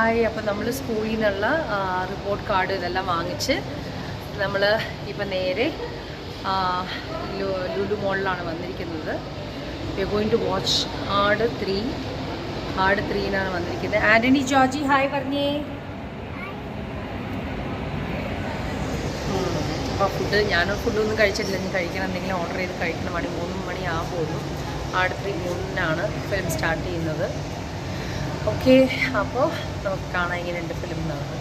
Hi. അപ്പോൾ നമ്മൾ സ്കൂളിൽ നിന്നുള്ള റിപ്പോർട്ട് കാർഡ് ഇതെല്ലാം വാങ്ങിച്ച് നമ്മൾ ഇപ്പം നേരെ ലുലു മോളിലാണ് വന്നിരിക്കുന്നത്. We are going to watch Aadu 3 വന്നിരിക്കുന്നത്. ആൻ്റണി ജോർജി ഹായ് പറഞ്ഞേ. അപ്പോൾ ഞാനൊരു ഫുഡൊന്നും കഴിച്ചിട്ടില്ല. ഇനി കഴിക്കണം, എന്തെങ്കിലും ഓർഡർ ചെയ്ത് കഴിക്കണം. 3 മണിയാകുമ്പോഴും ആട് 3 ഫിലിം സ്റ്റാർട്ട് ചെയ്യുന്നത്. ഓക്കെ, അപ്പോൾ നമുക്ക് കാണാൻ ഇങ്ങനെയുണ്ട് ഫിലിം എന്നുള്ളത്.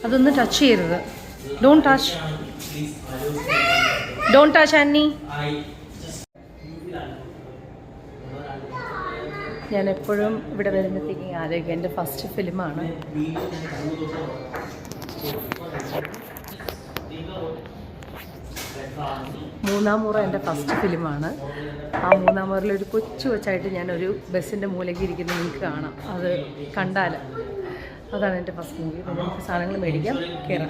അതൊന്ന് ടച്ച് ചെയ്യരുത്. Don't touch ആന്നി. ഞാൻ എപ്പോഴും ഇവിടെ വരുമ്പോഴത്തേക്കും ആലോചിക്കുക, എൻ്റെ ഫസ്റ്റ് ഫിലിമാണ്. മൂന്നാം മുറ എൻ്റെ ഫസ്റ്റ് ഫിലിമാണ്. ആ മൂന്നാം മുറയിലൊരു കൊച്ചായിട്ട് ഞാനൊരു ബസ്സിൻ്റെ മൂലയ്ക്ക് ഇരിക്കുന്നത് നിങ്ങൾക്ക് കാണാം. അത് കണ്ടാൽ അതാണ് എൻ്റെ ഫസ്റ്റ് മൂവി. അപ്പോൾ നമുക്ക് സാധനങ്ങൾ മേടിക്കാം, കയറാം.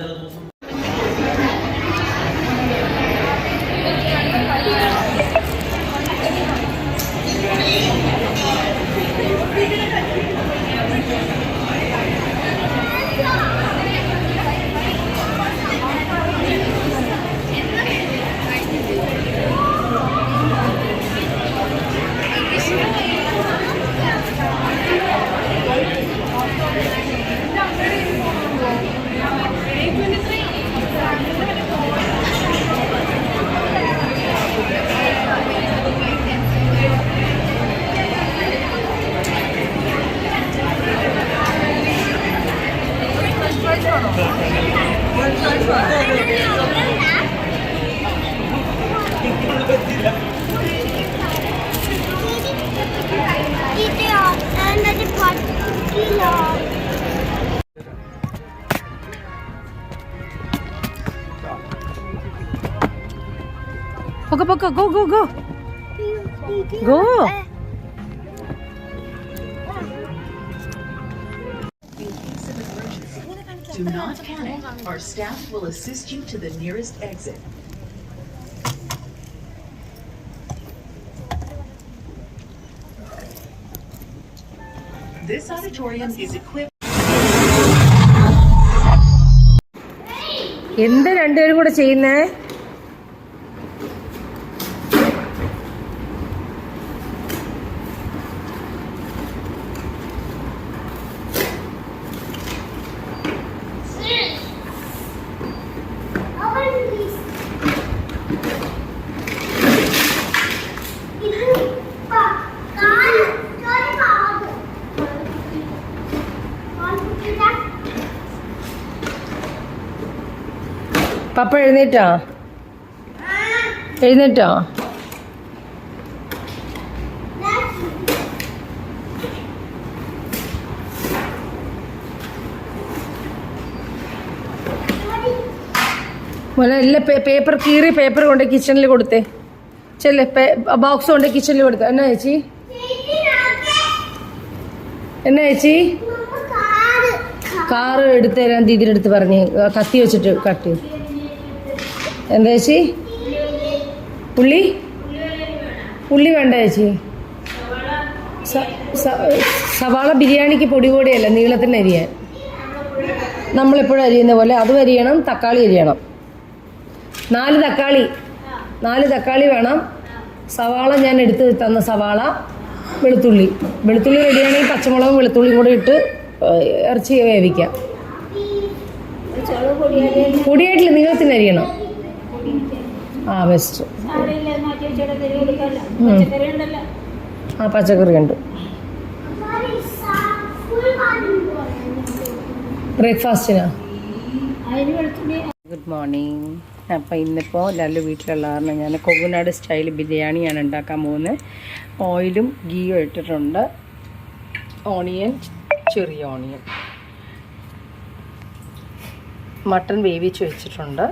Poka, go. Go. Do not panic. Our staff will assist you to the nearest exit. This auditorium is equipped. എന്താ രണ്ടുപേരും കൂടെ ചെയ്യുന്നേ? പപ്പ എഴുന്നേറ്റോ? മോനെ എല്ലാം പേപ്പർ കീറി പേപ്പർ കൊണ്ട് കിച്ചണിൽ കൊടുത്തേ. ചെല്ലേ, ബോക്സ് കൊണ്ട് കിച്ചണിൽ കൊടുത്തേ. എന്നാ ചേച്ചി? എന്നാ ചേച്ചി? കാറ് എടുത്ത് തരാൻ ദീദിയുടെ അടുത്ത് പറഞ്ഞ് കത്തി വെച്ചിട്ട് കട്ട് ചെയ്തു. എന്താ ചേച്ചി? ഉള്ളി വേണ്ട ചേച്ചി. സവാള ബിരിയാണിക്ക് പൊടി പൊടിയല്ല, നീളത്തിന് അരിയാൻ. നമ്മളെപ്പോഴും അരിയുന്ന പോലെ അതും അരിയണം. തക്കാളി അരിയണം. 4 തക്കാളി വേണം. സവാള ഞാൻ എടുത്ത് തന്ന സവാള, വെളുത്തുള്ളി റെഡിയാണെങ്കിൽ പച്ചമുളകും വെളുത്തുള്ളിയും കൂടെ ഇട്ട് ഇറച്ചി വേവിക്കാം. പൊടിയായിട്ടില്ല, നീളത്തിന് അരിയണം. ബെസ്റ്റ്. പച്ചക്കറി ഉണ്ട്. ബ്രേക്ക്ഫാസ്റ്റിനാ? Good morning. അപ്പോൾ ഇന്നിപ്പോൾ ലല്ലു വീട്ടിലുള്ള കാരണം ഞാൻ കൊങ്ങുനാട് സ്റ്റൈൽ ബിരിയാണിയാണ് ഉണ്ടാക്കാൻ പോകുന്നത്. ഓയിലും ഗീയും ഇട്ടിട്ടുണ്ട്. ചെറിയ ഓണിയൻ, മട്ടൺ വേവിച്ച് വെച്ചിട്ടുണ്ട്.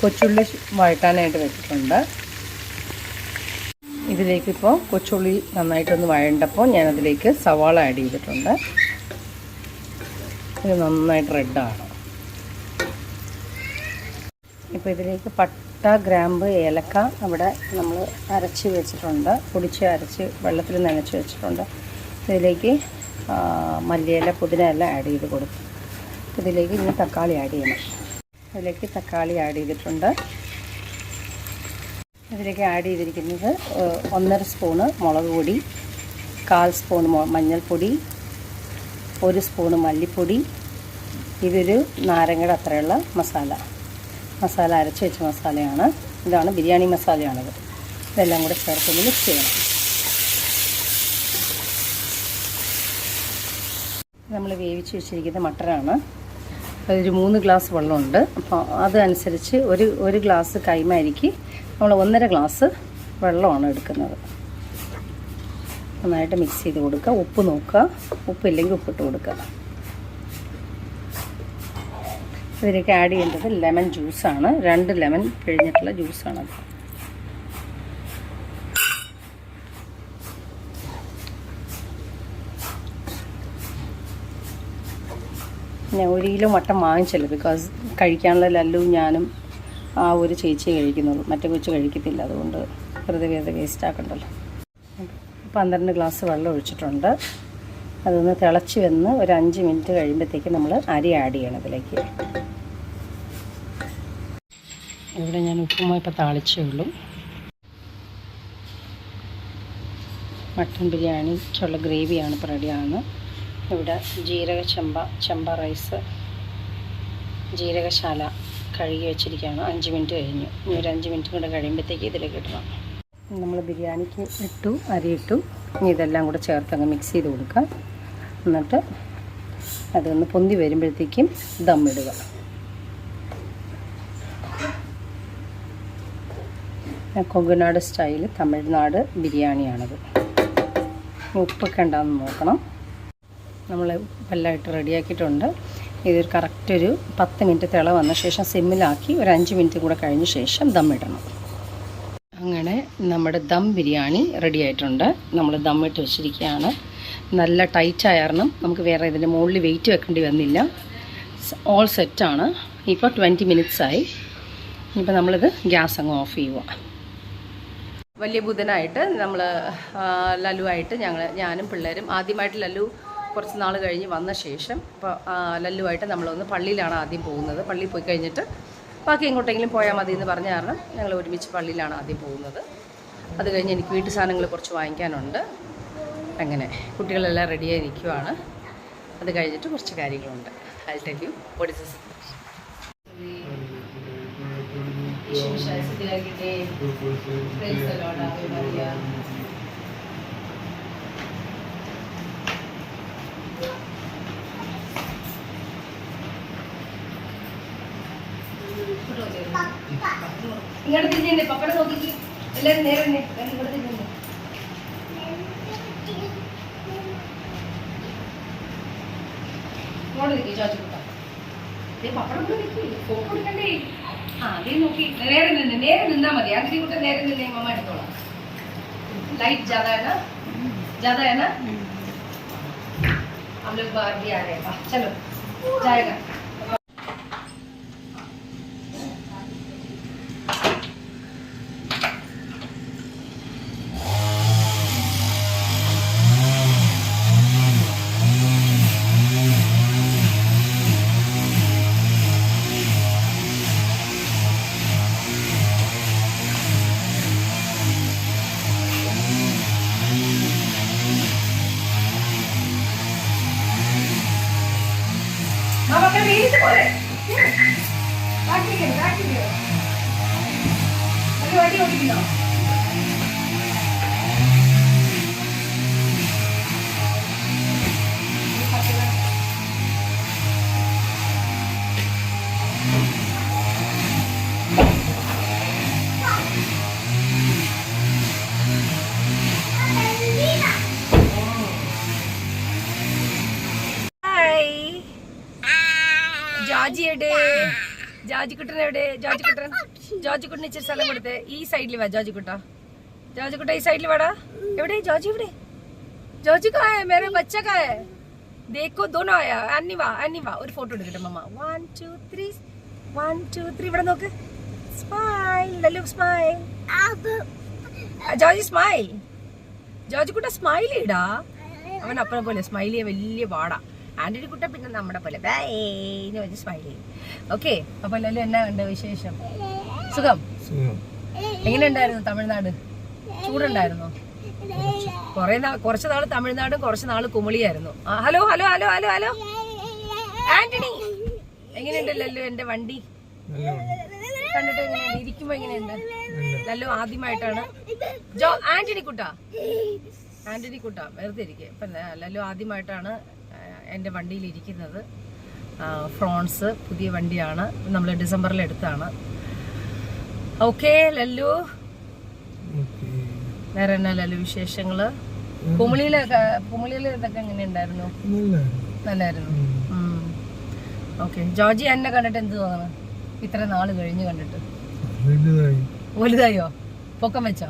കൊച്ചുള്ളി വഴറ്റാനായിട്ട് വെച്ചിട്ടുണ്ട്. ഇതിലേക്കിപ്പോൾ കൊച്ചുള്ളി നന്നായിട്ടൊന്ന് വഴണ്ടപ്പോൾ ഞാനതിലേക്ക് സവാള ആഡ് ചെയ്തിട്ടുണ്ട്. ഇത് നന്നായിട്ട് റെഡാണ്. ഇപ്പോൾ ഇതിലേക്ക് പട്ട, ഗ്രാമ്പ്, ഏലക്ക അവിടെ നമ്മൾ അരച്ച് വെച്ചിട്ടുണ്ട്. അരച്ച് വെള്ളത്തിൽ നനച്ച് വെച്ചിട്ടുണ്ട്. ഇതിലേക്ക് മല്ലിയില, പുതിന എല്ലാം ആഡ് ചെയ്ത് കൊടുക്കും. ഇതിലേക്ക് ഇനി തക്കാളി ആഡ് ചെയ്യണം. അതിലേക്ക് തക്കാളി ആഡ് ചെയ്തിട്ടുണ്ട്. ഇതിലേക്ക് ആഡ് ചെയ്തിരിക്കുന്നത് 1.5 സ്പൂണ് മുളക് പൊടി, 1/4 സ്പൂൺ മഞ്ഞൾപ്പൊടി, 1 സ്പൂണ് മല്ലിപ്പൊടി. ഇതൊരു നാരങ്ങയുടെ അത്രയുള്ള മസാല അരച്ച് വെച്ച മസാലയാണ്. ഇതാണ് ബിരിയാണി മസാലയാണിത്. ഇതെല്ലാം കൂടെ ചേർത്തൊന്ന് മിക്സ് ചെയ്യണം. നമ്മൾ വേവിച്ച് വെച്ചിരിക്കുന്ന മട്ടനാണ്. അതൊരു 3 ഗ്ലാസ് വെള്ളമുണ്ട്. അപ്പോൾ അതനുസരിച്ച് ഒരു ഗ്ലാസ് കൈമ അരിക്ക് നമ്മൾ 1.5 ഗ്ലാസ് വെള്ളമാണ് എടുക്കുന്നത്. നന്നായിട്ട് മിക്സ് ചെയ്ത് കൊടുക്കുക. ഉപ്പ് നോക്കുക, ഉപ്പില്ലെങ്കിൽ ഉപ്പിട്ട് കൊടുക്കുക. ഇതിലേക്ക് ആഡ് ചെയ്യേണ്ടത് ലെമൺ ജ്യൂസാണ്. 2 ലെമൺ പിഴിഞ്ഞിട്ടുള്ള ജ്യൂസാണത്. ഞാൻ 1 കിലോ മട്ടൻ വാങ്ങിച്ചല്ലോ. ബിക്കോസ് കഴിക്കാനുള്ള ലല്ലു ഞാനും ആ ഒരു ചേച്ചിയെ കഴിക്കുന്നുള്ളൂ, മറ്റേ കൊച്ചു കഴിക്കത്തില്ല. അതുകൊണ്ട് വെറുതെ വേസ്റ്റ് ആക്കണ്ടല്ലോ. 12 ഗ്ലാസ് വെള്ളം ഒഴിച്ചിട്ടുണ്ട്. അതൊന്ന് തിളച്ച് വന്ന് ഒരു 5 മിനിറ്റ് കഴിയുമ്പോഴത്തേക്ക് നമ്മൾ അരി ആഡ് ചെയ്യണം ഇതിലേക്ക്. ഇവിടെ ഞാൻ ഉപ്പുമായി ഇപ്പോൾ താളിച്ചേ ഉള്ളൂ. മട്ടൻ ബിരിയാണിക്കുള്ള ഗ്രേവിയാണ് ഇപ്പോൾ റെഡിയാണ്. ഇവിടെ ചെമ്പ റൈസ്, ജീരകശാല കഴുകി വെച്ചിരിക്കുകയാണ്. 5 മിനിറ്റ് കഴിഞ്ഞു. ഇനി ഒരു 5 മിനിറ്റ് കൂടെ കഴിയുമ്പോഴത്തേക്ക് ഇതിലേക്ക് ഇടണം. നമ്മൾ ബിരിയാണിക്ക് അരി ഇട്ടു. ഇനി ഇതെല്ലാം കൂടെ ചേർത്തങ്ങ് മിക്സ് ചെയ്ത് കൊടുക്കുക. എന്നിട്ട് അതൊന്ന് പൊന്തി വരുമ്പോഴത്തേക്കും ദമ്മിടുക. കൊങ്ങുനാട് സ്റ്റൈൽ തമിഴ്നാട് ബിരിയാണിയാണത്. ഉപ്പൊക്കെ ഉണ്ടാകുന്ന നോക്കണം. നമ്മൾ ഉപ്പെല്ലാമായിട്ട് റെഡിയാക്കിയിട്ടുണ്ട്. ഇതൊരു കറക്റ്റ് ഒരു 10 മിനിറ്റ് തിള വന്ന ശേഷം സിമ്മിലാക്കി ഒരു 5 മിനിറ്റ് കൂടെ കഴിഞ്ഞ ശേഷം ദമ്മിടണം. അങ്ങനെ നമ്മുടെ ദം ബിരിയാണി റെഡി ആയിട്ടുണ്ട്. നമ്മൾ ദമ്മിട്ട് വെച്ചിരിക്കുകയാണ്. നല്ല ടൈറ്റായ കാരണം നമുക്ക് വേറെ ഇതിൻ്റെ മുകളിൽ വെയിറ്റ് വെക്കേണ്ടി വന്നില്ല. ഓൾ സെറ്റാണ്. ഇപ്പോൾ 20 മിനിറ്റ്സായി. ഇനിയിപ്പോൾ നമ്മളിത് ഗ്യാസ് അങ്ങ് ഓഫ് ചെയ്യുക. വലിയ ബുധനായിട്ട് നമ്മൾ ലല്ലുവായിട്ട് ഞാനും പിള്ളേരും ആദ്യമായിട്ട് ലല്ലു കുറച്ച് നാൾ കഴിഞ്ഞ് വന്ന ശേഷം ഇപ്പോൾ ലല്ലുവായിട്ട് നമ്മളൊന്ന് പള്ളിയിലാണ് ആദ്യം പോകുന്നത്. പള്ളിയിൽ പോയി കഴിഞ്ഞിട്ട് ബാക്കി എങ്ങോട്ടെങ്കിലും പോയാൽ മതി എന്ന് പറഞ്ഞ കാരണം ഞങ്ങൾ ഒരുമിച്ച് പള്ളിയിലാണ് ആദ്യം പോകുന്നത്. അത് കഴിഞ്ഞ് എനിക്ക് വീട്ടു സാധനങ്ങൾ കുറച്ച് വാങ്ങിക്കാനുണ്ട്. അങ്ങനെ കുട്ടികളെല്ലാം റെഡിയായി നിൽക്കുവാണ്. അത് കഴിഞ്ഞിട്ട് കുറച്ച് കാര്യങ്ങളുണ്ട്. I tell you what is this. ഇങ്ങോട്ട് തിരിഞ്ഞേ, പപ്പടെ നോക്കി എല്ലാവരും നേരെ ഇങ്ങോട്ട് തിരിഞ്ഞേ. ഇങ്ങോട്ട് നിൽക്കി ചോദിച്ചു പപ്പടം ഫോട്ടോ എടുക്കണ്ടേ? അതേ നോക്കി നേരെ നിന്നാൽ മതി. അതിനെ കൂട്ടം നേരെ നിന്നേ മമ്മ എടുത്തോളാം. लाइट ज्यादा है ना, ज्यादा है ना। हम लोग बाहर भी आ रहे हैं, चलो जाएगा। ജോജി എവിടെ? ജോജിക്കുട്ടൻ എവിടെ? ജോജിക്കുട്ടൻ ഇച്ചിരി സ്ഥലം കൊടുത്തേ. ഈ സൈഡിൽ വാ ജോജിക്കുട്ട, ഈ സൈഡിൽ വാടാ. എവിടെ ജോജി? എവിടെ ജോജി? കാ ഹൈ മേരെ ബच्चा കാ ഹൈ? देखो दोनों आया. अन्नी वाह ഒരു ഫോട്ടോ എടുക്കട്ടെ മമ്മ. 1 2 3 1 2 3 ഇവിടെ നോക്ക്. Smile Lallu smile. Joji smile. ജോജിക്കുട്ട സ്മൈൽ ഇടാ. അവൻ അപ്പനെ പോലെ സ്മൈൽ ചെയ്യാൻ വലിയ പാടാ. ആന്റണി കുട്ട പിന്നെ നമ്മുടെ പോലെ സ്മൈൽ ചെയ്യും. ഓക്കെ, അപ്പൊ ലല്ലു എന്നാ ഉണ്ട് വിശേഷം? സുഖം. എങ്ങനെ ഉണ്ടായിരുന്നു തമിഴ്നാട്? ചൂടുണ്ടായിരുന്നോ? കുറച്ച് നാള് തമിഴ്നാടും കുറച്ച് നാള് കുമളിയായിരുന്നു. Hello hello hello hello hello Antony, എങ്ങനെയുണ്ട് ലല്ലു? എന്റെ വണ്ടി കണ്ടിട്ട് എങ്ങനെയുണ്ട്? ഇരിക്കുമ്പോ എങ്ങനെയുണ്ട്? ലല്ലു ആദ്യമായിട്ടാണ് ആന്റണി കുട്ട വെറുതെ ഇരിക്കുക. ഇപ്പൊ ലല്ലു ആദ്യമായിട്ടാണ് എൻ്റെ വണ്ടിയിൽ ഇരിക്കുന്നത്. ഫ്രോൺസ് പുതിയ വണ്ടിയാണ്, നമ്മൾ ഡിസംബറിൽ എടുത്താണ്. ഓക്കെ ലല്ലു, വേറെ എന്നാ ലല്ലു വിശേഷങ്ങള്? കുമളിയിൽ ഇതൊക്കെ എങ്ങനെ ഉണ്ടായിരുന്നു? നല്ലായിരുന്നു. ഓക്കെ, ജോജി എന്നെ കണ്ടിട്ട് എന്ത് തോന്നുന്നു? ഇത്ര നാള് കഴിഞ്ഞ് കണ്ടിട്ട് വലുതായോ? പൊക്കം വെച്ചോ?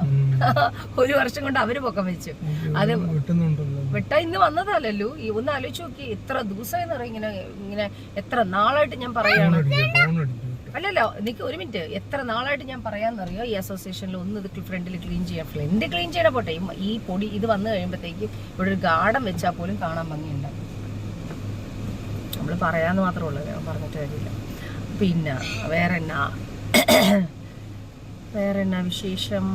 1 വർഷം കൊണ്ട് അവര് പൊക്കം വെച്ചു. അത് വെട്ട ഇന്ന് വന്നതല്ലല്ലോ. ഒന്ന് ആലോചിച്ച് നോക്കി, എത്ര ദിവസമായെന്ന് പറയും ഇങ്ങനെ എത്ര നാളായിട്ട് ഞാൻ പറയാണ്. അല്ലല്ലോ, എനിക്ക് ഒരു മിനിറ്റ്, എത്ര നാളായിട്ട് ഞാൻ പറയാന്നറിയോ? ഈ അസോസിയേഷനിൽ ഒന്ന് ഇത് ഫ്രണ്ടിൽ ക്ലീൻ ചെയ്യാം. ഫ്രണ്ട് ക്ലീൻ ചെയ്യണ പോട്ടെ, ഈ പൊടി ഇത് വന്നു കഴിയുമ്പോഴത്തേക്ക് ഇവിടെ ഒരു ഗാർഡൻ വെച്ചാൽ പോലും കാണാൻ ഭംഗിയുണ്ടാവും. നമ്മൾ പറയാന്ന് മാത്രമേ ഉള്ളൂ, ഞാൻ പറഞ്ഞിട്ട് കാര്യമില്ല. പിന്നെ വേറെ എന്നാ വിശേഷം?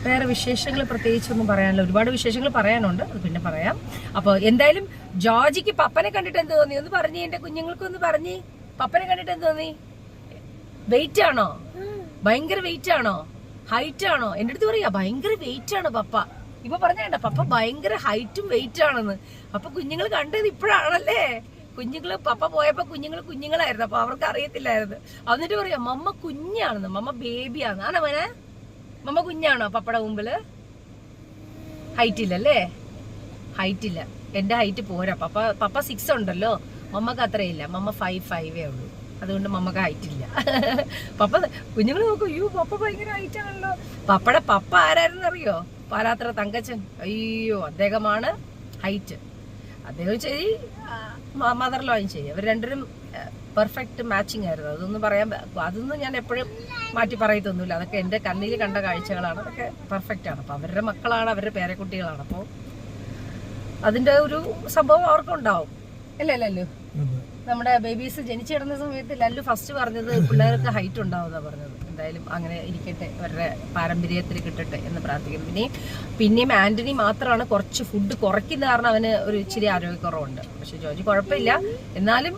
വേറെ വിശേഷങ്ങൾ പ്രത്യേകിച്ചൊന്നും പറയാനില്ല. ഒരുപാട് വിശേഷങ്ങൾ പറയാനുണ്ട്, അത് പിന്നെ പറയാം. അപ്പോൾ എന്തായാലും ജോജിക്ക് പപ്പനെ കണ്ടിട്ട് എന്ത് തോന്നി? ഒന്ന് പറഞ്ഞേ, എന്റെ കുഞ്ഞുങ്ങൾക്കൊന്ന് പറഞ്ഞേ. പപ്പനെ കണ്ടിട്ട് എന്ത് തോന്നി? വെയിറ്റ് ആണോ? ഭയങ്കര വെയിറ്റ് ആണോ? ഹൈറ്റ് ആണോ? എന്റെ അടുത്ത് പറയാ ഭയങ്കര വെയിറ്റ് ആണ് പപ്പ. ഇപ്പൊ പറഞ്ഞേണ്ട പപ്പ ഭയങ്കര ഹൈറ്റും വെയിറ്റ് ആണെന്ന്. അപ്പൊ കുഞ്ഞുങ്ങൾ കണ്ടത് ഇപ്പോഴാണല്ലേ? കുഞ്ഞുങ്ങള് പപ്പ പോയപ്പോ കുഞ്ഞുങ്ങളായിരുന്നു, അപ്പൊ അവർക്ക് അറിയത്തില്ലായിരുന്നു. എന്നിട്ട് പറയാം മമ്മ കുഞ്ഞാണെന്ന്, മമ്മ ബേബിയാന്ന്. ആണോ മോനെ? മമ്മ കുഞ്ഞാണോ പപ്പയുടെ മുമ്പില്? ഹൈറ്റ് ഇല്ലല്ലേ? ഹൈറ്റ് ഇല്ല, എന്റെ ഹൈറ്റ് പോരാ. പപ്പ 6 ഉണ്ടല്ലോ, മമ്മക്ക് അത്രയില്ല. മമ്മ 5'5" ഉള്ളൂ, അതുകൊണ്ട് മമ്മക്ക് ഹൈറ്റ് ഇല്ല. പപ്പ കുഞ്ഞുങ്ങൾ നോക്കും, അയ്യോ പപ്പ ഭയങ്കര ഹൈറ്റ് ആണല്ലോ. പപ്പയുടെ പപ്പ ആരായിരുന്നു അറിയോ? പാലാത്ര തങ്കച്ചൻ. അയ്യോ, അദ്ദേഹമാണ് ഹൈറ്റ്. അദ്ദേഹം ശരി, മദർ ലോയും ശരി, അവർ രണ്ടുപേരും പെർഫെക്റ്റ് മാച്ചിങ് ആയിരുന്നു. അതൊന്നും ഞാൻ എപ്പോഴും മാറ്റി പറയത്തൊന്നുമില്ല. അതൊക്കെ എൻ്റെ കണ്ണിൽ കണ്ട കാഴ്ചകളാണ്, അതൊക്കെ പെർഫെക്റ്റ് ആണ്. അപ്പോൾ അവരുടെ മക്കളാണ്, അവരുടെ പേരക്കുട്ടികളാണ്. അപ്പോൾ അതിൻ്റെ ഒരു സംഭവം അവർക്കുണ്ടാവും. അല്ലേ ലല്ലു? നമ്മുടെ ബേബീസ് ജനിച്ചു കിടന്ന സമയത്ത് ലല്ലു ഫസ്റ്റ് പറഞ്ഞത് പിള്ളേർക്ക് ഹൈറ്റ് ഉണ്ടാവുമെന്നാണ് പറഞ്ഞത്. എന്തായാലും അങ്ങനെ ഇരിക്കട്ടെ, അവരുടെ പാരമ്പര്യത്തിൽ കിട്ടട്ടെ എന്ന് പ്രാർത്ഥിക്കുന്നു. പിന്നെയും ആന്റണി മാത്രമാണ് കുറച്ച് ഫുഡ് കുറയ്ക്കുന്ന കാരണം അവന് ഒരു ഇച്ചിരി ആരോഗ്യക്കുറവുണ്ട്. പക്ഷെ ജോജി കുഴപ്പമില്ല. എന്നാലും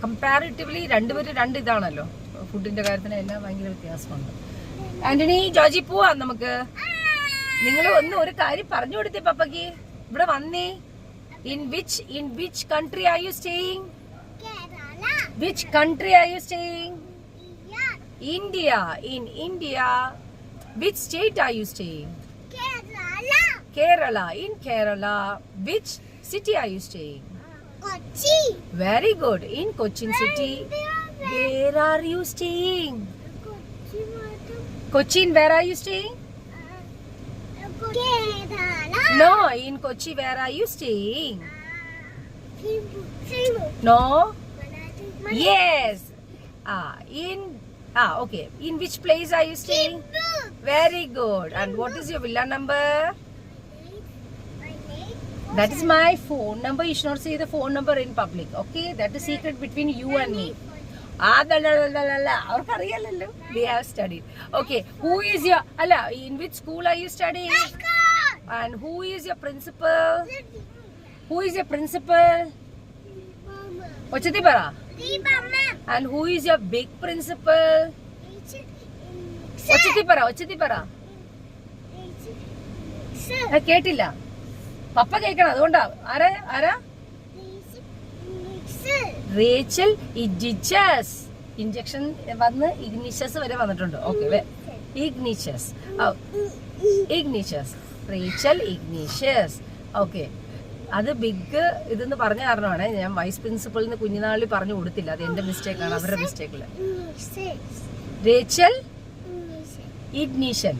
കമ്പാരിറ്റീവ്ലി രണ്ടുപേരും ഇതാണല്ലോ, ഫുഡിന്റെ കാര്യത്തിന് എല്ലാം ഭയങ്കര വ്യത്യാസമുണ്ട്. ആന്റണി, ജോജി പോവാം നമുക്ക്. നിങ്ങൾ ഒരു കാര്യം പറഞ്ഞു കൊടുത്തേ പപ്പയ്ക്ക്. ഇവിടെ വന്നേ. In which country are you staying? Kerala. Which country are you staying? India. In India. Which state are you staying? Kerala. In Kerala. Which city are you staying? Kochi. Very good. In Cochin city. Where are you staying? Cochin. Where are you staying? No, in Kochi, where are you staying? No? Yes. Okay. In which place are you staying? Very good. And what is your villa number? That is my phone number. You should not say the phone number in public. Okay? That is secret between you and me. അവർക്കറിയാലല്ലോ. They have studied. Okay. Who is your... in which school are you studying? And who is your principal? Who is your principal? ഒച്ചത്തി പറ. And who is your big principal? ഒച്ചത്തി പറ. കേട്ടില്ല. പപ്പ കേക്കണം, അതുകൊണ്ടാ. ആരാ? Rachel ഇഗ്നിച്ചസ്. Injection വന്ന് ഇഗ്നിച്ചസ് വരെ വന്നിട്ടുണ്ട്. Okay, ഇഗ്നിച്ചസ്. Rachel ഇഗ്നിഷ്യസ്. Okay, അത് ബിഗ് ഇതെന്ന് പറഞ്ഞ കാരണമാണ് ഞാൻ വൈസ് പ്രിൻസിപ്പളിന് കുഞ്ഞുനാളിൽ പറഞ്ഞു കൊടുത്തില്ല. അത് എന്റെ മിസ്റ്റേക്കാണ്, അവരുടെ മിസ്റ്റേക്കില്. Rachel ignition.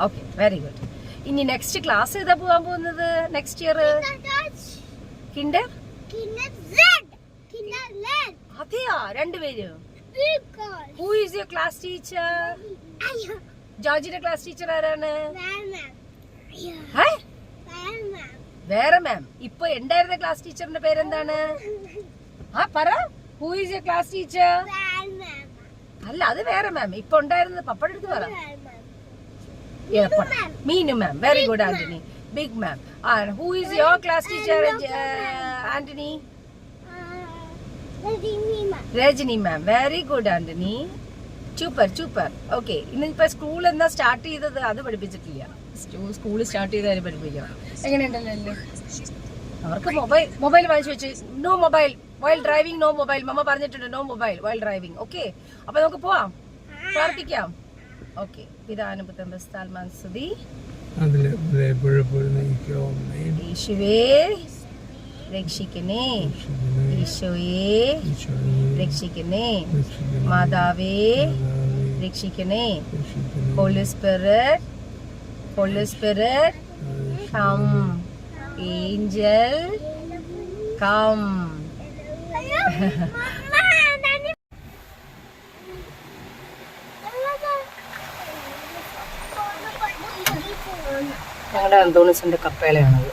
Okay, very good. ഇനി നെക്സ്റ്റ് ക്ലാസ് ഏതാ പോകാൻ പോകുന്നത് നെക്സ്റ്റ് ഇയർ? കിൻഡർ. അതെയാ, രണ്ടുപേരും. Who is your class teacher? ജോർജിന്റെ ക്ലാസ് ടീച്ചർ ആരാണ്? വേറെ മാം. ഇപ്പൊ ഉണ്ടായിരുന്ന ക്ലാസ് ടീച്ചറിന്റെ പേരെന്താണ്? പറ. Who is your class teacher? അല്ല, അത് വേറെ മാം. ഇപ്പൊ ഉണ്ടായിരുന്നത് പപ്പയുടെ അടുത്ത് പറ. Meenu ma'am. Very good Antony. Big ma'am. Who is your class teacher Antony? Rajani ma'am. Very good Antony. Super. Okay, ഇന്നിപ്പോ സ്കൂൾ എന്നാ സ്റ്റാർട്ട് ചെയ്തത്? അത് പഠിപ്പിച്ചിട്ടില്ല. സ്കൂൾ സ്റ്റാർട്ട് ചെയ്ത് കാര്യം പഠിപ്പിക്കാം. എങ്ങനെയുണ്ടല്ലോ അവർക്ക്? മൊബൈൽ വാങ്ങിച്ചു വെച്ച്. No mobile while driving. No mobile. മമ്മ പറഞ്ഞിട്ടുണ്ട്, no mobile while driving. Okay, അപ്പൊ നമുക്ക് പോവാം, പ്രാർത്ഥിക്കാം. ഓക്കെ, പിതാവിനും പുത്രനും പരിശുദ്ധാത്മാവിനും സ്തുതി. യേശുവേ രക്ഷിക്കണേ. ഈശോയെ രക്ഷിക്കണേ. മാതാവേ രക്ഷിക്കണേ. Holy spirit come. Angel come. ഞങ്ങളുടെ അന്തോണിസിന്റെ കപ്പേളയാണത്.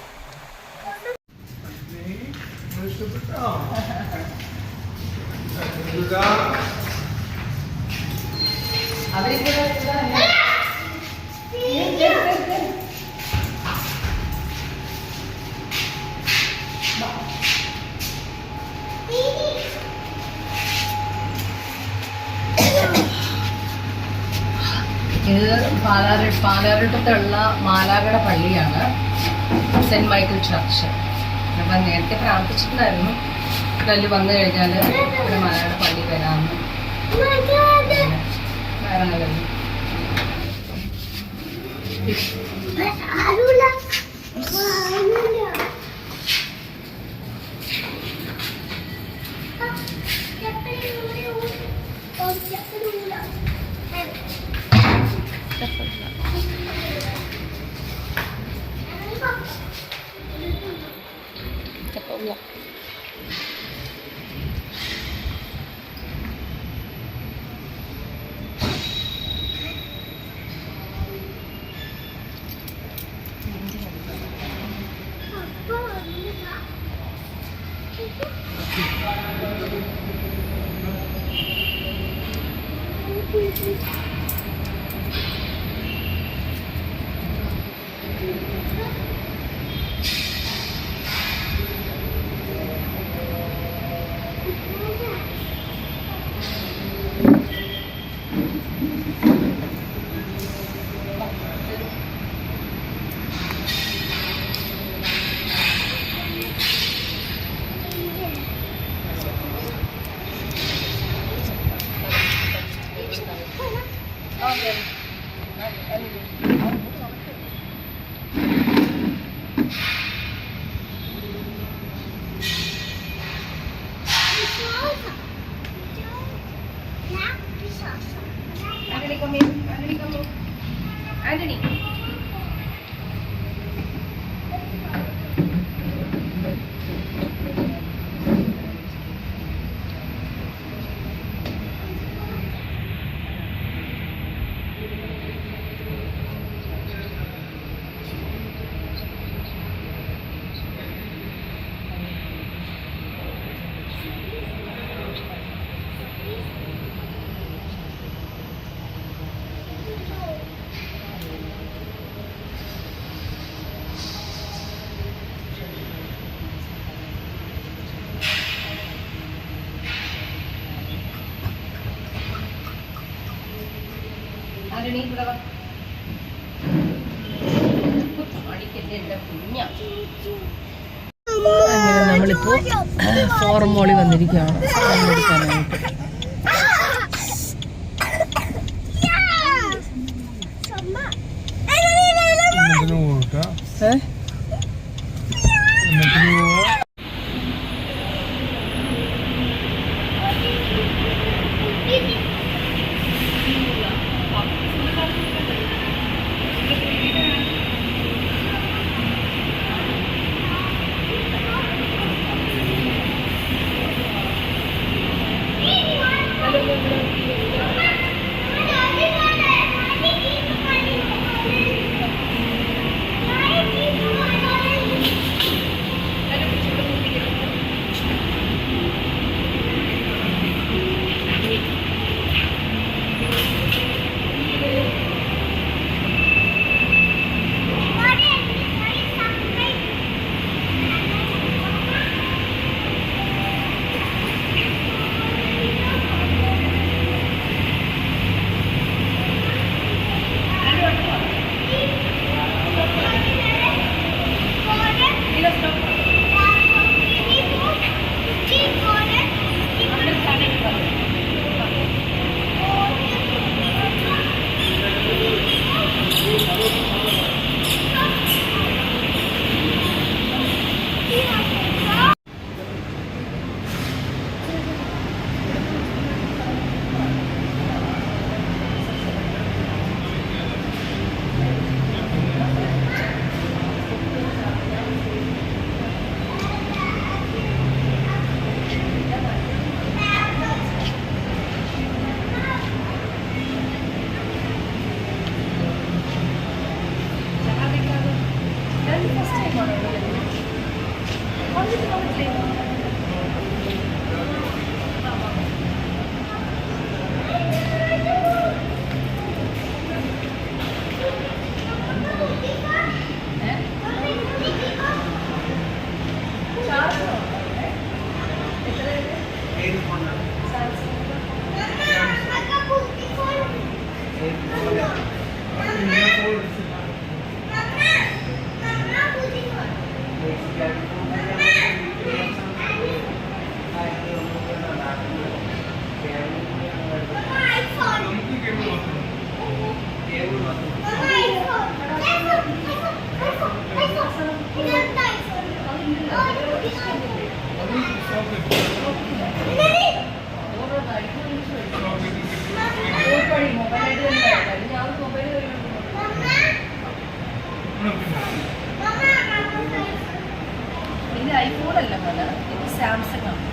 ഇത് പാലാരിട്ടത്തുള്ള മാലാഖയുടെ പള്ളിയാണ്, സെന്റ് മൈക്കിൾ ചർച്ച്. അപ്പം നേരത്തെ പ്രാർത്ഥിച്ചിട്ടുണ്ടായിരുന്നു കല്ല് വന്നു കഴിഞ്ഞാൽ ഇവിടെ മാലാഖയുടെ പള്ളി വരാമെന്ന്. വേറെ കല്ല് ആന്റണി ആന്റണി ഇവിടെ വാ. അങ്ങനെ നമ്മളിപ്പോ ഫോർമോളി വന്നിരിക്കുകയാണ് എടുക്കാനായിട്ട്. ഇത് ഐഫോൺ അല്ല മോനെ, ഇത് സാംസങ് ആണ്.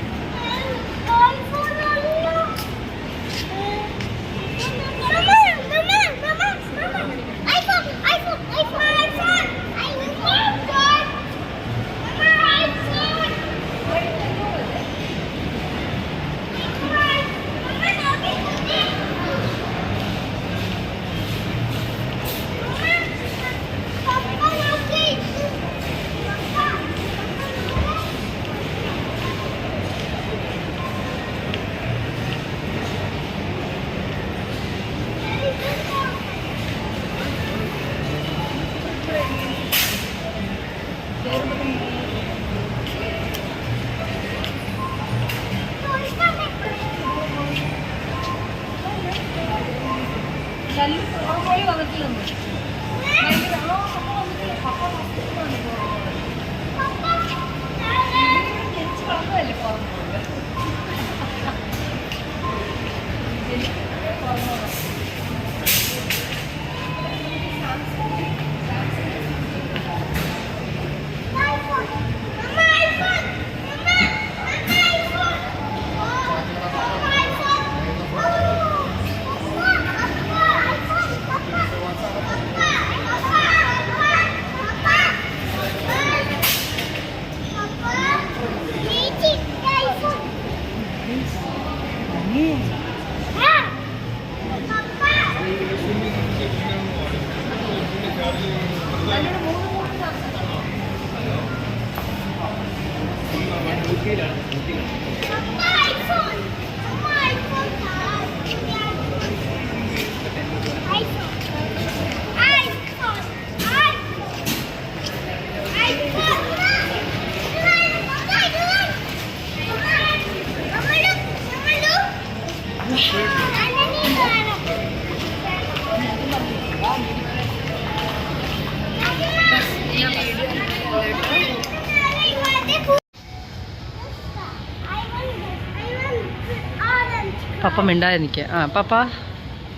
പപ്പ മിണ്ടാതെ നിൽക്കുക. ആ പപ്പ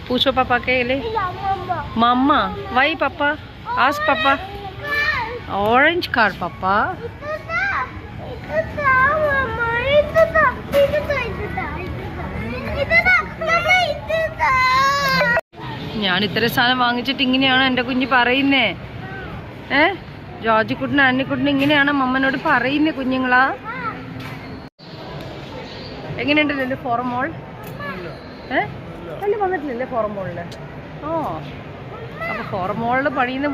പൂച്ചോ പപ്പ കേലേ മമ്മ വൈ പപ്പ ആസ് പപ്പ ഓറഞ്ച് കാർ പപ്പ. ഞാൻ ഇത്ര സാധനം വാങ്ങിച്ചിട്ട് ഇങ്ങനെയാണ് എൻ്റെ കുഞ്ഞ് പറയുന്നേ. ജോർജിക്കുട്ടിനും അന്നിക്കുട്ടിനും ഇങ്ങനെയാണ് മമ്മനോട് പറയുന്നേ കുഞ്ഞുങ്ങളാ. എങ്ങനെയുണ്ടല്ലോ ഫോറമോൾ? അല്ല വന്നിട്ടില്ലല്ലേ ഫോറമോളില്? ഓ അപ്പോൾ ഫോറമോളിൽ പണിയുന്ന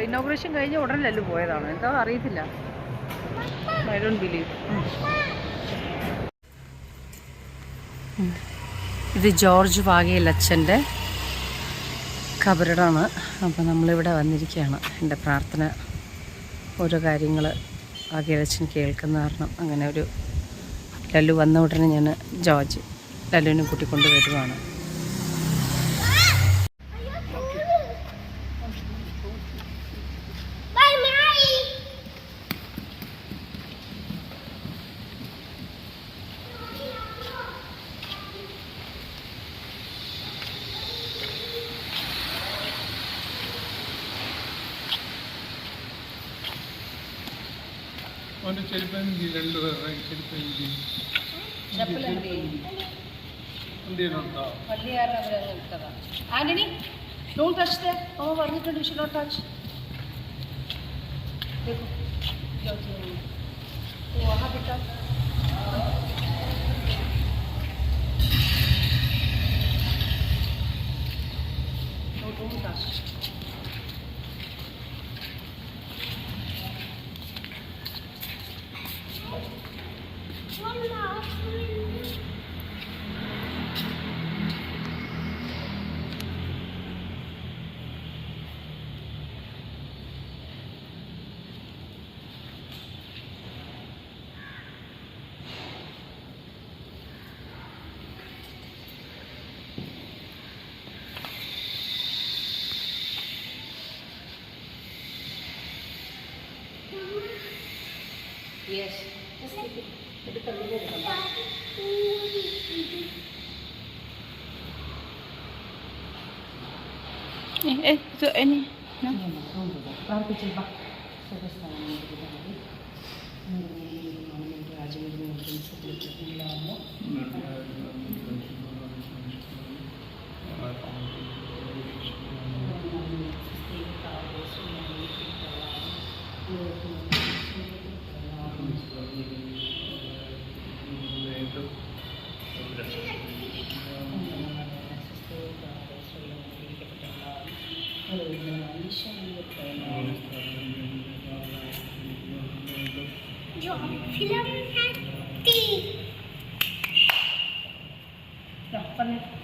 ഇനോഗ്രേഷൻ കഴിഞ്ഞ ഉടനെ ലല്ലു പോയതാണ്. എന്താ അറിയത്തില്ല. I don't believe. ഇത് ജോർജ് വാഗേൽ അച്ഛൻ്റെ ഖബറിടമാണ്. അപ്പോൾ നമ്മളിവിടെ വന്നിരിക്കുകയാണ്. എൻ്റെ പ്രാർത്ഥന ഓരോ കാര്യങ്ങൾ വാഗേലച്ഛൻ കേൾക്കുന്ന കാരണം അങ്ങനെ ഒരു ലല്ലു വന്ന ഉടനെ ഞാൻ ജോർജ് ലല്ലുവിനെ കൂട്ടിക്കൊണ്ട് വരുവാണ്. Antony don't touch the. അമ്മ പറഞ്ഞിട്ടുണ്ട് യു ഷുഡ് നോട്ട് ടച്ച്. വഹാ ബേട്ടാ don't touch. Yes. Just take it. എടുക്കാം. Ito, ano? പ്രാർത്ഥിച്ചു.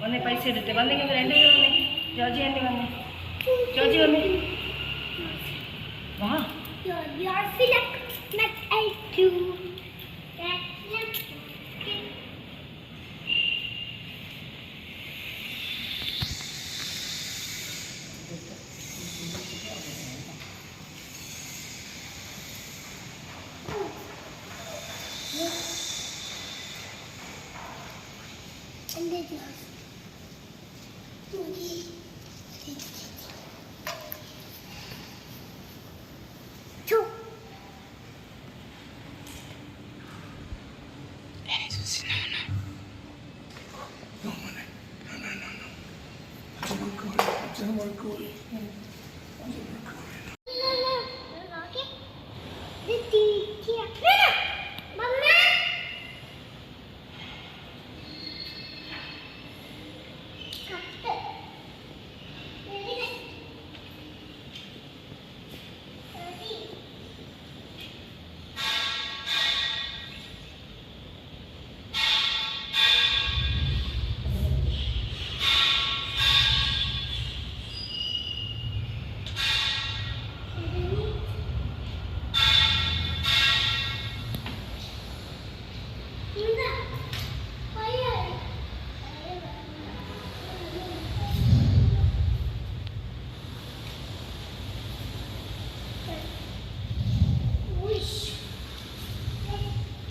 വന്നേ പൈസ എടുത്ത് വന്നെങ്കിൽ രണ്ടുപേരും വന്നേ. ജോർജി ആൻറ്റി വന്നേ. ജോർജി വന്നേ. വാ.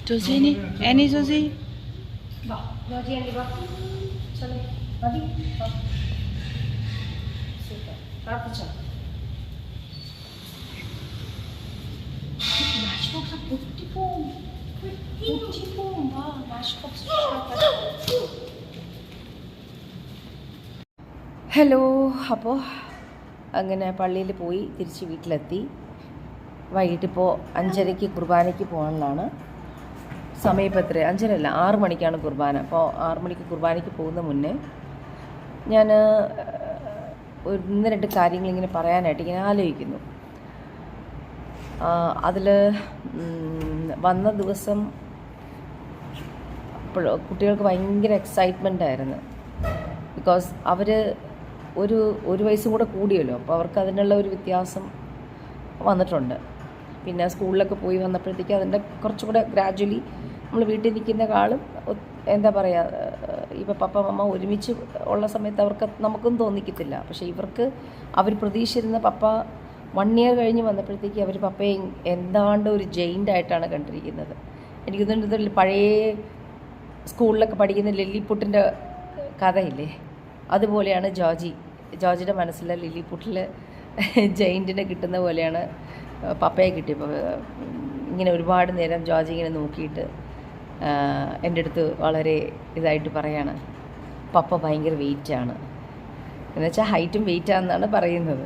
ജോസിനി എനി ജോസി വാ ജോജി ആൻറ്റി വാ ചലോ മതി വാ സൂപ്പർ പ്രാർത്ഥിച്ചോ മാച്ച് ബോക്സ് പൊട്ടിപ്പോവും വാ മാച്ച് ബോക്സ് ഹലോ അപ്പോൾ അങ്ങനെ പള്ളിയിൽ പോയി തിരിച്ച് വീട്ടിലെത്തി വൈകിട്ടിപ്പോൾ 5:30 കുർബാനയ്ക്ക് പോകാനുള്ളതാണ് സമയം ഇപ്പോൾ എത്ര 5:30 അല്ല 6 മണിക്കാണ് കുർബാന അപ്പോൾ 6 മണിക്ക് കുർബാനയ്ക്ക് പോകുന്ന മുന്നേ ഞാൻ ഒന്ന് രണ്ട് കാര്യങ്ങൾ ഇങ്ങനെ പറയാനായിട്ട് ഇങ്ങനെ ആലോചിക്കുന്നു അതിൽ വന്ന ദിവസം കുട്ടികൾക്ക് ഭയങ്കര എക്സൈറ്റ്മെൻ്റ് ആയിരുന്നു ബിക്കോസ് അവർ ഒരു വയസ്സും കൂടെ കൂടിയല്ലോ അപ്പോൾ അവർക്ക് അതിനുള്ള ഒരു വ്യത്യാസം വന്നിട്ടുണ്ട് പിന്നെ സ്കൂളിലൊക്കെ പോയി വന്നപ്പോഴത്തേക്ക് അതിൻ്റെ കുറച്ചുകൂടെ ഗ്രാജ്വലി നമ്മൾ വീട്ടിൽ നിൽക്കുന്നേക്കാളും എന്താ പറയുക ഇപ്പോൾ പപ്പ മമ്മ ഒരുമിച്ച് ഉള്ള സമയത്ത് അവർക്ക് നമുക്കൊന്നും തോന്നിക്കത്തില്ല പക്ഷേ ഇവർക്ക് അവർ പ്രതീക്ഷിച്ചിരുന്ന പപ്പ 1 ഇയർ കഴിഞ്ഞ് വന്നപ്പോഴത്തേക്ക് അവർ പപ്പയെ എന്താണ്ട് ഒരു ജെയിൻ്റായിട്ടാണ് കണ്ടിരിക്കുന്നത് എനിക്ക് തോന്നുന്നത് പഴയ സ്കൂളിലൊക്കെ പഠിക്കുന്ന ലില്ലിപ്പുട്ടിൻ്റെ കഥയില്ലേ അതുപോലെയാണ് ജോർജിയുടെ മനസ്സിൽ ലില്ലിപ്പുട്ടിൽ ജെയിൻറ്റിനെ കിട്ടുന്ന പോലെയാണ് പപ്പയെ കിട്ടിയപ്പോൾ ഇങ്ങനെ ഒരുപാട് നേരം ജോർജ് ഇങ്ങനെ നോക്കിയിട്ട് എൻ്റെ അടുത്ത് വളരെ ഇതായിട്ട് പറയാണ് പപ്പ ഭയങ്കര വെയിറ്റാണ് എന്നുവെച്ചാൽ ഹൈറ്റും വെയിറ്റാണെന്നാണ് പറയുന്നത്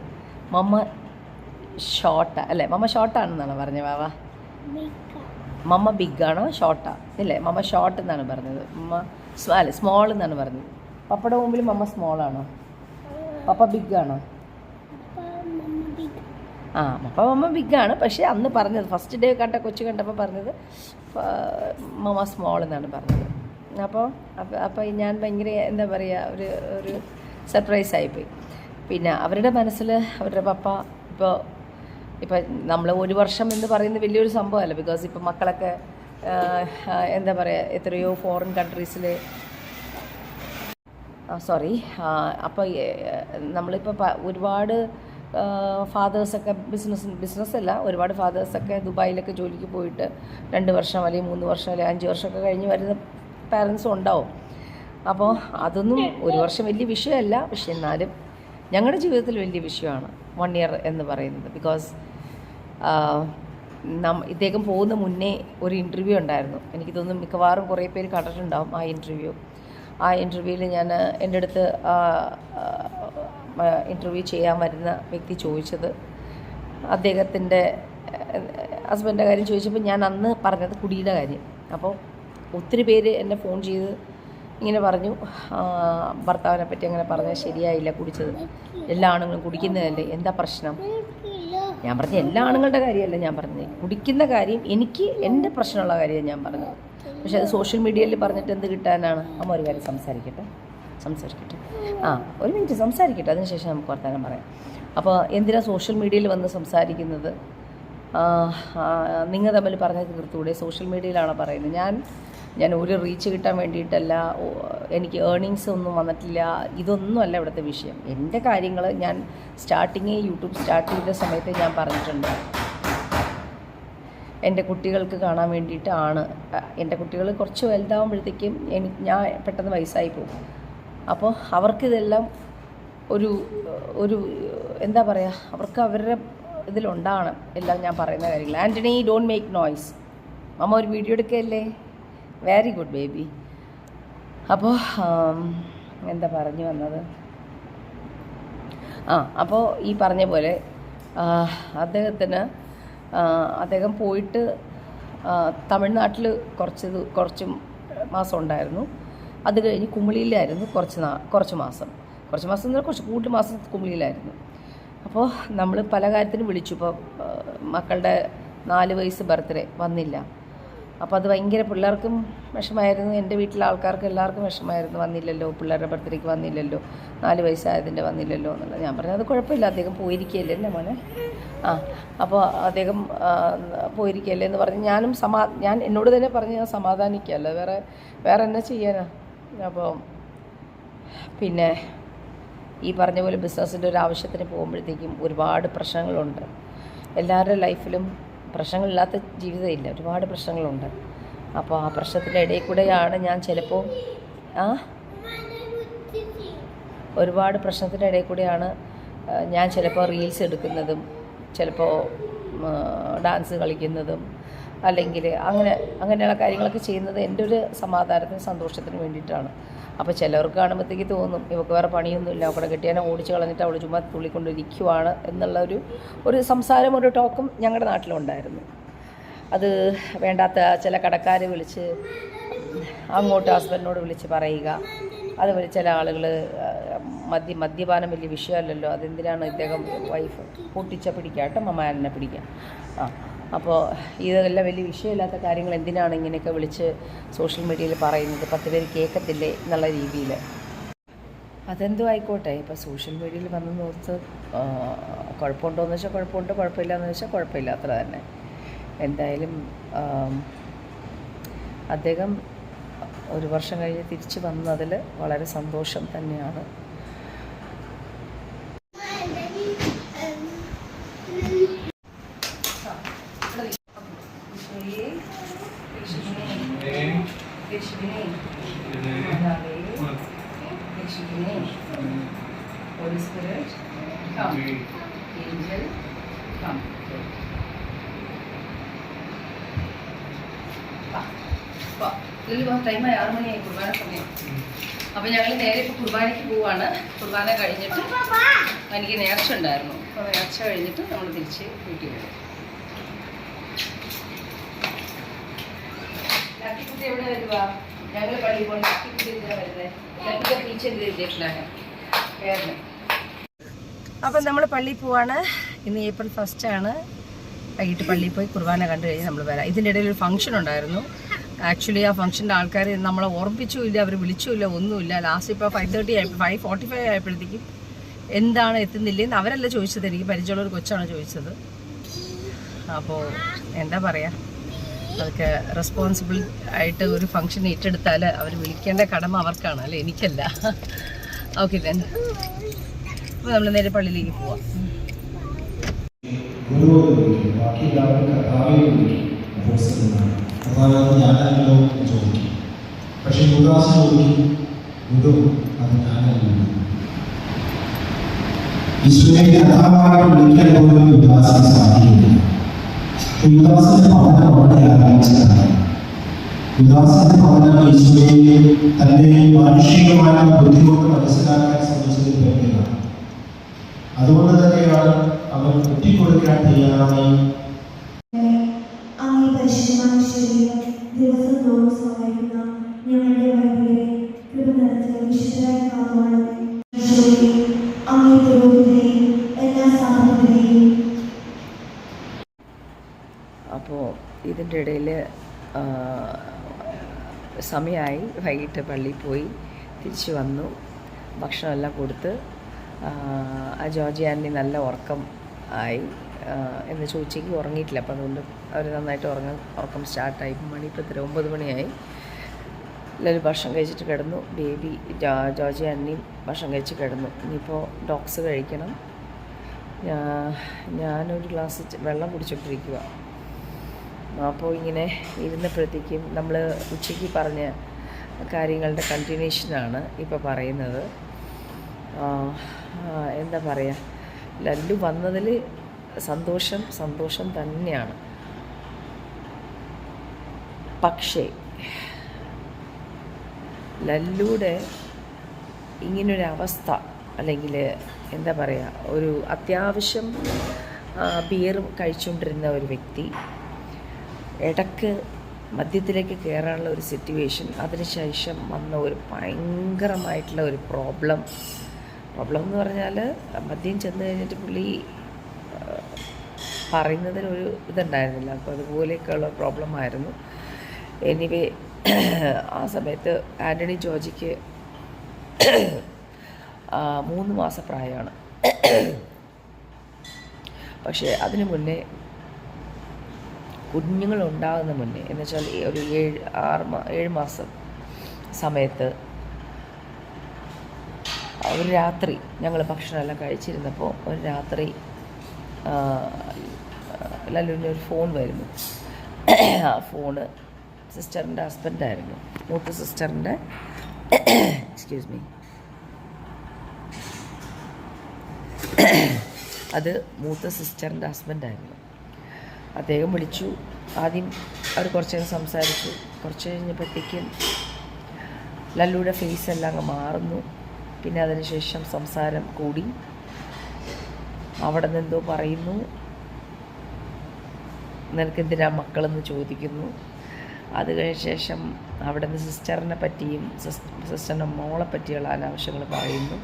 മമ്മ ഷോർട്ടാ അല്ലേ മമ്മ ഷോർട്ടാണെന്നാണ് പറഞ്ഞത് വാവ മമ്മ ബിഗാണോ ഷോർട്ടാ ഇല്ലേ മമ്മ ഷോർട്ട് എന്നാണ് പറഞ്ഞത് മമ്മ അല്ല സ്മോൾ എന്നാണ് പറഞ്ഞത് പപ്പയുടെ മുമ്പിൽ മമ്മ സ്മോളാണോ പപ്പ ബിഗാണോ പപ്പ മമ്മ ബിഗാണ് പക്ഷേ അന്ന് പറഞ്ഞത് ഫസ്റ്റ് ഡേ കൊച്ചു കണ്ടപ്പോൾ പറഞ്ഞത് മമ്മ സ്മോൾ എന്നാണ് പറഞ്ഞത് അപ്പോൾ ഞാൻ ഭയങ്കര എന്താ പറയുക ഒരു സർപ്രൈസ് ആയിപ്പോയി പിന്നെ അവരുടെ മനസ്സിൽ അവരുടെ പപ്പ ഇപ്പോൾ നമ്മൾ 1 വർഷം എന്ന് പറയുന്നത് വലിയൊരു സംഭവമല്ല ബിക്കോസ് ഇപ്പോൾ മക്കളൊക്കെ എന്താ പറയുക എത്രയോ ഫോറിൻ കൺട്രീസിൽ അപ്പോൾ നമ്മളിപ്പോൾ ഒരുപാട് ഫാദേഴ്സൊക്കെ ബിസിനസ്സല്ല ഒരുപാട് ഫാദേഴ്സൊക്കെ ദുബായിലൊക്കെ ജോലിക്ക് പോയിട്ട് 2 വർഷം അല്ലെങ്കിൽ 3 വർഷം അല്ലെങ്കിൽ 5 വർഷമൊക്കെ കഴിഞ്ഞ് വരുന്ന പാരൻസും ഉണ്ടാവും അപ്പോൾ അതൊന്നും 1 വർഷം വലിയ വിഷയമല്ല പക്ഷെ എന്നാലും ഞങ്ങളുടെ ജീവിതത്തിൽ വലിയ വിഷയമാണ് 1 ഇയർ എന്ന് പറയുന്നത് ബിക്കോസ് ഇദ്ദേഹം പോകുന്ന മുന്നേ ഒരു ഇൻ്റർവ്യൂ ഉണ്ടായിരുന്നു എനിക്ക് തോന്നുന്നു മിക്കവാറും കുറേ പേര് കണ്ടിട്ടുണ്ടാവും ആ ഇൻ്റർവ്യൂവിൽ ഞാൻ എൻ്റെ അടുത്ത് ഇൻ്റർവ്യൂ ചെയ്യാൻ വരുന്ന വ്യക്തി ചോദിച്ചത് അദ്ദേഹത്തിൻ്റെ ഹസ്ബൻഡിൻ്റെ കാര്യം ചോദിച്ചപ്പോൾ ഞാൻ അന്ന് പറഞ്ഞത് കുടിയുടെ കാര്യം അപ്പോൾ ഒത്തിരി പേര് എന്നെ ഫോൺ ചെയ്ത് ഇങ്ങനെ പറഞ്ഞു ഭർത്താവിനെ പറ്റി അങ്ങനെ പറഞ്ഞാൽ ശരിയായില്ല കുടിച്ചത് എല്ലാ ആണുങ്ങളും കുടിക്കുന്നതല്ലേ എന്താ പ്രശ്നം ഞാൻ പറഞ്ഞ എല്ലാ ആണുങ്ങളുടെ കാര്യമല്ല ഞാൻ പറഞ്ഞത് കുടിക്കുന്ന കാര്യം എനിക്ക് എൻ്റെ പ്രശ്നമുള്ള കാര്യമാണ് ഞാൻ പറഞ്ഞത് പക്ഷെ അത് സോഷ്യൽ മീഡിയയിൽ പറഞ്ഞിട്ട് എന്ത് കിട്ടാനാണ് അമ്മ ഒരു കാര്യം സംസാരിക്കട്ടെ ഒരു മിനിറ്റ് സംസാരിക്കട്ടെ അതിനുശേഷം നമുക്ക് വർത്തമാനം പറയാം അപ്പോൾ എന്തിനാ സോഷ്യൽ മീഡിയയിൽ വന്ന് സംസാരിക്കുന്നത് നിങ്ങൾ തമ്മിൽ പറഞ്ഞ് തീർത്തുകൂടെ സോഷ്യൽ മീഡിയയിലാണോ പറയുന്നത് ഞാൻ ഒരു റീച്ച് കിട്ടാൻ വേണ്ടിയിട്ടല്ല എനിക്ക് ഏർണിങ്സ് ഒന്നും വന്നിട്ടില്ല ഇതൊന്നും അല്ല ഇവിടുത്തെ വിഷയം എൻ്റെ കാര്യങ്ങൾ ഞാൻ യൂട്യൂബ് സ്റ്റാർട്ട് ചെയ്ത സമയത്ത് ഞാൻ പറഞ്ഞിട്ടുണ്ട് എൻ്റെ കുട്ടികൾക്ക് കാണാൻ വേണ്ടിയിട്ടാണ് എൻ്റെ കുട്ടികൾ കുറച്ച് വലുതാവുമ്പോഴത്തേക്കും ഞാൻ പെട്ടെന്ന് വയസ്സായി പോകും അപ്പോൾ അവർക്കിതെല്ലാം ഒരു എന്താ പറയുക അവർക്ക് അവരുടെ ഇതിലുണ്ടാകണം എല്ലാം ഞാൻ പറയുന്ന കാര്യങ്ങൾ ആൻ്റണി ഡോണ്ട് മേക്ക് നോയ്സ് അമ്മ ഒരു വീഡിയോ എടുക്കുകയല്ലേ വെരി ഗുഡ് ബേബി അപ്പോൾ എന്താ പറഞ്ഞു വന്നത് അപ്പോൾ ഈ പറഞ്ഞ പോലെ അദ്ദേഹം പോയിട്ട് തമിഴ്നാട്ടിൽ കുറച്ച് മാസം ഉണ്ടായിരുന്നു അത് കഴിഞ്ഞ് കുമിളിയിലായിരുന്നു കുറച്ച് മാസം എന്നാൽ കുറച്ച് കൂടുതൽ മാസം കുമിളിയിലായിരുന്നു അപ്പോൾ നമ്മൾ പല കാര്യത്തിനും വിളിച്ചു ഇപ്പോൾ മക്കളുടെ 4 വയസ്സ് ബർത്ത്ഡേ വന്നില്ല അപ്പോൾ അത് ഭയങ്കര പിള്ളേർക്കും വിഷമമായിരുന്നു എൻ്റെ വീട്ടിലെ ആൾക്കാർക്ക് എല്ലാവർക്കും വിഷമമായിരുന്നു വന്നില്ലല്ലോ പിള്ളേരുടെ ബർത്ത്ഡേക്ക് വന്നില്ലല്ലോ 4 വയസ്സായതിൻ്റെ വന്നില്ലല്ലോ എന്നുള്ളത് ഞാൻ പറഞ്ഞു അത് കുഴപ്പമില്ല അദ്ദേഹം പോയിരിക്കുകയല്ലേ അല്ലേ മോനെ അപ്പോൾ അദ്ദേഹം പോയിരിക്കുകയല്ലേ എന്ന് പറഞ്ഞ് ഞാൻ എന്നോട് തന്നെ പറഞ്ഞ് ഞാൻ സമാധാനിക്കുകയല്ലോ വേറെ എന്നാ ചെയ്യാനാ അപ്പോൾ പിന്നെ ഈ പറഞ്ഞ പോലെ ബിസിനസ്സിൻ്റെ ഒരു ആവശ്യത്തിന് പോകുമ്പോഴത്തേക്കും ഒരുപാട് പ്രശ്നങ്ങളുണ്ട് എല്ലാവരുടെ ലൈഫിലും പ്രശ്നങ്ങളില്ലാത്ത ജീവിതമില്ല ഒരുപാട് പ്രശ്നങ്ങളുണ്ട് അപ്പോൾ ആ പ്രശ്നത്തിൻ്റെ ഇടയിൽ കൂടെയാണ് ഞാൻ ചിലപ്പോൾ ഒരുപാട് പ്രശ്നത്തിൻ്റെ ഇടയിൽ കൂടെയാണ് ഞാൻ ചിലപ്പോൾ റീൽസ് എടുക്കുന്നതും ചിലപ്പോൾ ഡാൻസ് കളിക്കുന്നതും അല്ലെങ്കിൽ അങ്ങനെയുള്ള കാര്യങ്ങളൊക്കെ ചെയ്യുന്നത് എൻ്റെ ഒരു സമാധാനത്തിനും സന്തോഷത്തിനും വേണ്ടിയിട്ടാണ്. അപ്പോൾ ചിലവർക്ക് കാണുമ്പോഴത്തേക്ക് തോന്നും ഇവർക്ക് വേറെ പണിയൊന്നുമില്ല, അവിടെ കെട്ടിയാനെ ഓടിച്ച് കളഞ്ഞിട്ട് അവൾ ചുമ്മാ തുള്ളിക്കൊണ്ടിരിക്കുവാണ് എന്നുള്ള ഒരു സംസാരം, ഒരു ടോക്കും ഞങ്ങളുടെ നാട്ടിലുണ്ടായിരുന്നു. അത് വേണ്ടാത്ത ചില കടക്കാരെ വിളിച്ച് അങ്ങോട്ട് ഹസ്ബൻഡിനോട് വിളിച്ച് പറയുക. അതുപോലെ ചില ആളുകൾ മദ്യപാനം വലിയ വിഷയമല്ലല്ലോ, അതെന്തിനാണ് ഇദ്ദേഹം വൈഫ് പൊട്ടിച്ച പിടിക്കാട്ടോ മമ്മാനെ പിടിക്കാം. അപ്പോൾ ഇതെല്ലാം വലിയ വിഷയമില്ലാത്ത കാര്യങ്ങൾ എന്തിനാണ് ഇങ്ങനെയൊക്കെ വിളിച്ച് സോഷ്യൽ മീഡിയയിൽ പറയുന്നത്, 10 പേര് കേൾക്കത്തില്ലേ എന്നുള്ള രീതിയിൽ. അതെന്തോ ആയിക്കോട്ടെ, ഇപ്പോൾ സോഷ്യൽ മീഡിയയിൽ വന്ന് നോർത്ത് കുഴപ്പമുണ്ടോയെന്ന് വെച്ചാൽ കുഴപ്പമുണ്ട്, കുഴപ്പമില്ലയെന്ന് വെച്ചാൽ കുഴപ്പമില്ല, അത്ര തന്നെ. എന്തായാലും അദ്ദേഹം 1 വർഷം കഴിഞ്ഞ് തിരിച്ച് വന്നതിൽ വളരെ സന്തോഷം തന്നെയാണ്. Holy Spirit, come. Angel, come. ടൈമായി 6 മണിയായി കുർബാന സമയം. അപ്പോൾ ഞങ്ങൾ നേരെ ഇപ്പോൾ കുർബാനയ്ക്ക് പോവാണ്. കുർബാന കഴിഞ്ഞിട്ട് എനിക്ക് നേർച്ച ഉണ്ടായിരുന്നു, അപ്പോൾ നേർച്ച കഴിഞ്ഞിട്ട് നമ്മൾ തിരിച്ച് വീട്ടിൽ വരും. ലക്കിക്കുട്ടി എവിടെ വരുക? ഞങ്ങൾ പള്ളിയിൽ പോകണം. ലക്കിക്കുട്ടി എന്തിനാണ് വരുന്നത്? ലക്കിൻ്റെ ടീച്ചർ ചെയ്തിട്ടുണ്ടാകും വേറെ. അപ്പം നമ്മൾ പള്ളിയിൽ പോവാണ്. ഇന്ന് April 1 ആണ്. വൈകിട്ട് പള്ളിയിൽ പോയി കുർബാന കണ്ടു കഴിഞ്ഞ് നമ്മൾ വരാം. ഇതിൻ്റെ ഇടയിൽ ഒരു ഫംഗ്ഷൻ ഉണ്ടായിരുന്നു. ആക്ച്വലി ആ ഫംഗ്ഷൻ്റെ ആൾക്കാർ നമ്മളെ ഓർമ്മിച്ചുമില്ല, അവർ വിളിച്ചുമില്ല, ഒന്നുമില്ല. ലാസ്റ്റ് ഇപ്പോൾ 5:45 ആയപ്പോഴത്തേക്കും എന്താണ് എത്തുന്നില്ലെന്ന് അവരല്ല ചോദിച്ചത്, എനിക്ക് പരിചയമുള്ളൊരു കൊച്ചാണ് ചോദിച്ചത്. അപ്പോൾ എന്താ പറയുക, അതൊക്കെ റെസ്പോൺസിബിൾ ആയിട്ട് ഒരു ഫംഗ്ഷൻ ഏറ്റെടുത്താൽ അവർ വിളിക്കേണ്ട കടമ അവർക്കാണ്, അല്ലേ, എനിക്കല്ല. ഓക്കെ ദെൻ, അപ്പോൾ നമ്മൾ നേരെ പള്ളിയിലേക്ക് പോവാം. ഞാനല്ലോ ചോദിക്കും, പക്ഷെ യുവദാസ് ചോദിക്കും, അത് ഞാനല്ലോ. ഈശ്വരനെ കഥാവായിട്ട് വിളിക്കാൻ പോലും യുവദാസിന് സാധിക്കില്ല. യുവദാസിന്റെ പഠനം അവിടെ ആരംഭിച്ചതാണ്. യുവദാസിന്റെ പഠനം ഈശ്വരയെ തന്റെ മാനുഷികമായ ബുദ്ധിമുട്ട് മനസ്സിലാക്കാൻ ശ്രമിച്ചതിൽ പറ്റിയതാണ്. അതുകൊണ്ട് തന്നെയാണ് അവൻ ഒറ്റിക്കൊടുക്കാൻ തയ്യാറായി ദിവസം തോറും സഹായിക്കുന്ന ഞങ്ങളുടെ വൈദികരെ കൃപ നിറച്ച് വിശുദ്ധരായി കാണുവാനും അങ്ങേ പുരോഹിതരെയും എല്ലാ സാധനങ്ങളെയും. അപ്പോൾ ഇതിൻ്റെ ഇടയിൽ സമയമായി, വൈകിട്ട് പള്ളിയിൽ പോയി തിരിച്ചു വന്നു, ഭക്ഷണമെല്ലാം കൊടുത്ത്. ജോർജി ആൻ്റി നല്ല ഉറക്കം ആയി എന്ന് ചോദിച്ചേക്ക് ഉറങ്ങിയിട്ടില്ല. അപ്പോൾ അതുകൊണ്ട് അവർ നന്നായിട്ട് ഉറക്കം സ്റ്റാർട്ടായി. മണി ഇപ്പോൾ 9 മണിയായി. എല്ലാവരും ഭക്ഷണം കഴിച്ചിട്ട് കിടന്നു. ബേബി ജോർജി ആൻ്റിയും ഭക്ഷണം കഴിച്ച് കിടന്നു. ഇനിയിപ്പോൾ ഡോഗ്സ് കഴിക്കണം. ഞാനൊരു ഗ്ലാസ് വെള്ളം കുടിച്ചോണ്ടിരിക്കുക. അപ്പോൾ ഇങ്ങനെ ഇരുന്നപ്പോഴത്തേക്കും നമ്മൾ ഉച്ചയ്ക്ക് പറഞ്ഞ കാര്യങ്ങളുടെ കണ്ടിന്യൂഷനാണ് ഇപ്പോൾ പറയുന്നത്. എന്താ പറയുക, ലല്ലു വന്നതിൽ സന്തോഷം തന്നെയാണ്. പക്ഷേ ലല്ലുടെ ഇങ്ങനൊരവസ്ഥ, അല്ലെങ്കിൽ എന്താ പറയുക, ഒരു അത്യാവശ്യം ബിയർ കഴിച്ചുകൊണ്ടിരുന്ന ഒരു വ്യക്തി ഇടയ്ക്ക് മദ്യത്തിലേക്ക് കയറാനുള്ള ഒരു സിറ്റുവേഷൻ, അതിനുശേഷം വന്ന ഒരു ഭയങ്കരമായിട്ടുള്ള ഒരു പ്രോബ്ലം എന്ന് പറഞ്ഞാൽ മദ്യം ചെന്ന് കഴിഞ്ഞിട്ട് പുള്ളി പറയുന്നതിനൊരു ഇതുണ്ടായിരുന്നില്ല. അപ്പോൾ അതുപോലെയൊക്കെയുള്ള പ്രോബ്ലം ആയിരുന്നു. എനിവേ ആ സമയത്ത് ആൻ്റണി ജോർജിക്ക് 3 മാസം പ്രായമാണ്. പക്ഷേ അതിനു മുന്നേ കുഞ്ഞുങ്ങളുണ്ടാകുന്ന മുന്നേ എന്ന് വെച്ചാൽ ഒരു 7 മാസം സമയത്ത് ഒരു രാത്രി ഞങ്ങൾ ഭക്ഷണമെല്ലാം കഴിച്ചിരുന്നപ്പോൾ ഒരു രാത്രി ലല്ലുവിൻ്റെ ഒരു ഫോൺ വരുന്നു. ആ ഫോണ് സിസ്റ്ററിൻ്റെ ഹസ്ബൻഡായിരുന്നു, മൂത്ത സിസ്റ്ററിൻ്റെ എക്സ്ക്യൂസ് മീ, അത് മൂത്ത സിസ്റ്ററിൻ്റെ ഹസ്ബൻഡായിരുന്നു. അദ്ദേഹം വിളിച്ചു. ആദ്യം അവർ കുറച്ച് നേരം സംസാരിച്ചു. കുറച്ച് കഴിഞ്ഞപ്പോഴത്തേക്കും ലല്ലുയുടെ ഫേസ് എല്ലാം അങ്ങ് മാറുന്നു. പിന്നെ അതിനുശേഷം സംസാരം കൂടി. അവിടെ നിന്ന് എന്തോ പറയുന്നു, നിനക്കെന്തിനാ മക്കളെന്ന് ചോദിക്കുന്നു. അത് കഴിഞ്ഞ ശേഷം അവിടെ നിന്ന് സിസ്റ്ററിനെ പറ്റിയും സിസ്റ്ററിൻ്റെ മോളെ പറ്റിയുള്ള അനാവശ്യങ്ങൾ പറയുന്നു.